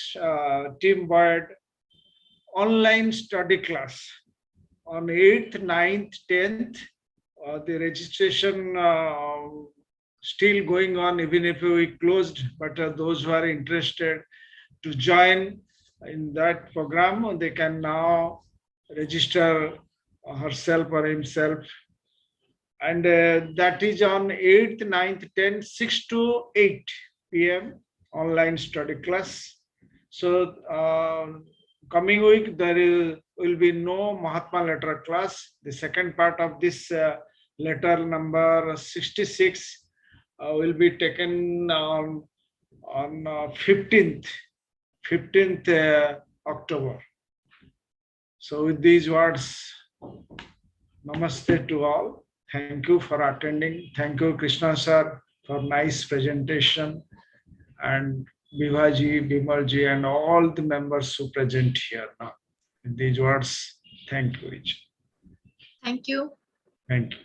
team board online study class on 8th, 9th, 10th. The registration still going on, even if we closed, but those who are interested to join in that program, they can now register herself or himself. And that is on 8th, 9th, 10th, 6 to 8 p.m. online study class. So coming week, there will be no Mahatma letter class. The second part of this letter number 66 will be taken on 15th October. So with these words, namaste to all. Thank you for attending. Thank you, Krishna sir, for nice presentation, and Vivaji, Bimalji, and all the members who present here now. With these words, thank you. Thank you. Thank you.